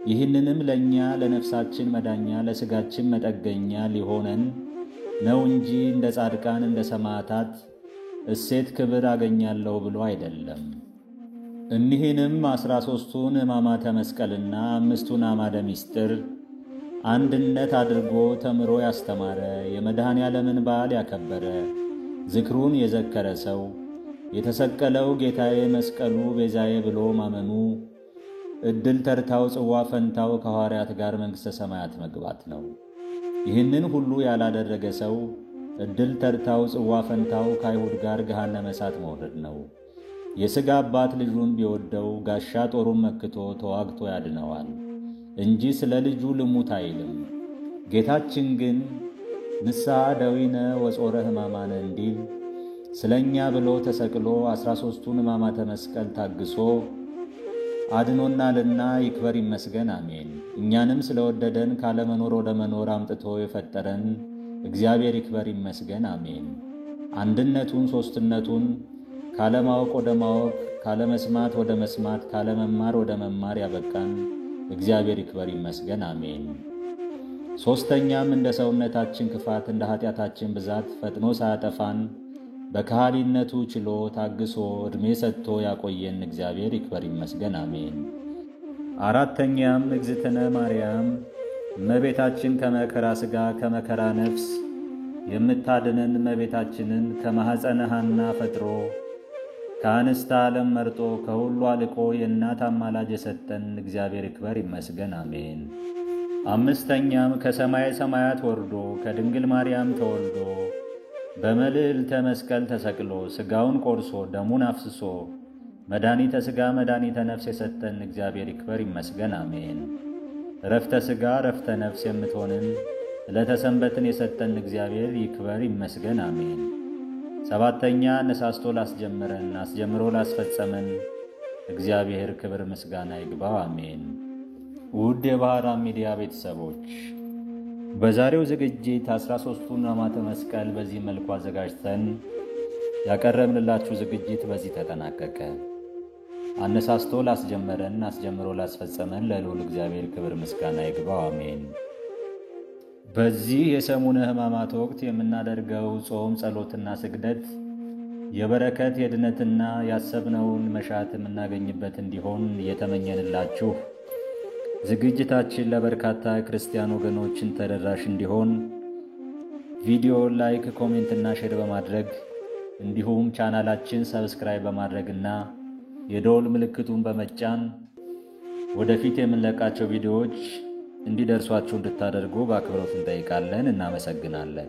ይህንንም ለእኛ ለነፍሳችን መዳኛ ለሥጋችን መጠገኛ ሊሆነን ነው እንጂ እንደ ጻድቃን እንደ ሰማዕታት እሴት ክብር አገኛለሁ ብሎ አይደለም። እኒህንም 13ቱን ሕማማተ መስቀልና 5ቱን አዕማደ ምስጢር አንድነት አድርጎ ተምሮ ያስተማረ የመድኃኔ ዓለምን በዓል ያከበረ ዝክሩን የዘከረ ሰው የተሰቀለው ጌታዬ መስቀሉ ቤዛዬ ብሎ ማመኑ ዕድል ተርታው ጽዋ ፈንታው ከሐዋርያት ጋር መንግሥተ ሰማያት መግባት ነው። ይህንን ሁሉ ያላደረገ ሰው ዕድል ተርታው ጽዋ ፈንታው ከአይሁድ ጋር ገሃነመ እሳት መውረድ ነው። የሥጋ አባት ልጁን ቢወደው ጋሻ ጦሩን መክቶ ተዋግቶ ያድነዋል እንጂ ስለ ልጁ ልሙት አይልም። ጌታችን ግን ንስሐ ደዊነ ወጾረ ሕማማነ እንዲል ስለ እኛ ብሎ ተሰቅሎ 13ቱን ሕማማተ መስቀል ታግሶ አድኖናልና ይክበር ይመስገን አሜን። እኛንም ስለወደደን ካለመኖር ወደ መኖር አምጥቶ የፈጠረን እግዚአብሔር ይክበር ይመስገን አሜን። አንድነቱን ሦስትነቱን ካለማወቅ ወደ ማወቅ ካለመስማት ወደ መስማት ካለመማር ወደ መማር ያበቃን እግዚአብሔር ይክበር ይመስገን አሜን። ሦስተኛም እንደ ሰውነታችን ክፋት እንደ ኃጢአታችን ብዛት ፈጥኖ ሳያጠፋን በካህሊነቱ ችሎ ታግሶ ዕድሜ ሰጥቶ ያቆየን እግዚአብሔር ይክበር ይመስገን አሜን። አራተኛም እግዝእትነ ማርያም እመቤታችን ከመከራ ሥጋ ከመከራ ነፍስ የምታድነን እመቤታችንን ከማኅፀነ ሐና ፈጥሮ ከአንስተ ዓለም መርጦ ከሁሉ አልቆ የእናት አማላጅ የሰጠን እግዚአብሔር ይክበር ይመስገን አሜን። አምስተኛም ከሰማየ ሰማያት ወርዶ ከድንግል ማርያም ተወልዶ በመልዕልተ መስቀል ተሰቅሎ ሥጋውን ቆርሶ ደሙን አፍስሶ መድኃኒተ ሥጋ መድኃኒተ ነፍስ የሰጠን እግዚአብሔር ይክበር ይመስገን አሜን። ረፍተ ሥጋ ረፍተ ነፍስ የምትሆንን ዕለተ ሰንበትን የሰጠን እግዚአብሔር ይክበር ይመስገን አሜን። ሰባተኛ ነሳስቶ ላስጀመረን አስጀምሮ ላስፈጸመን እግዚአብሔር ክብር ምስጋና ይግባው አሜን። ውድ የባህራን ሚዲያ ቤተሰቦች በዛሬው ዝግጅት 13ቱን ሕማማተ መስቀል በዚህ መልኩ አዘጋጅተን ያቀረብንላችሁ ዝግጅት በዚህ ተጠናቀቀ። አነሳስቶ ላስጀመረን አስጀምሮ ላስፈጸመን ለልዑል እግዚአብሔር ክብር ምስጋና ይግባው አሜን። በዚህ የሰሙነ ሕማማት ወቅት የምናደርገው ጾም፣ ጸሎትና ስግደት የበረከት የድነትና ያሰብነውን መሻት የምናገኝበት እንዲሆን እየተመኘንላችሁ ዝግጅታችን ለበርካታ ክርስቲያን ወገኖችን ተደራሽ እንዲሆን ቪዲዮ ላይክ፣ ኮሜንትና ሼር በማድረግ እንዲሁም ቻናላችን ሰብስክራይብ በማድረግና የደወል ምልክቱን በመጫን ወደፊት የምንለቃቸው ቪዲዮዎች እንዲደርሷችሁ እንድታደርጉ በአክብሮት እንጠይቃለን። እናመሰግናለን።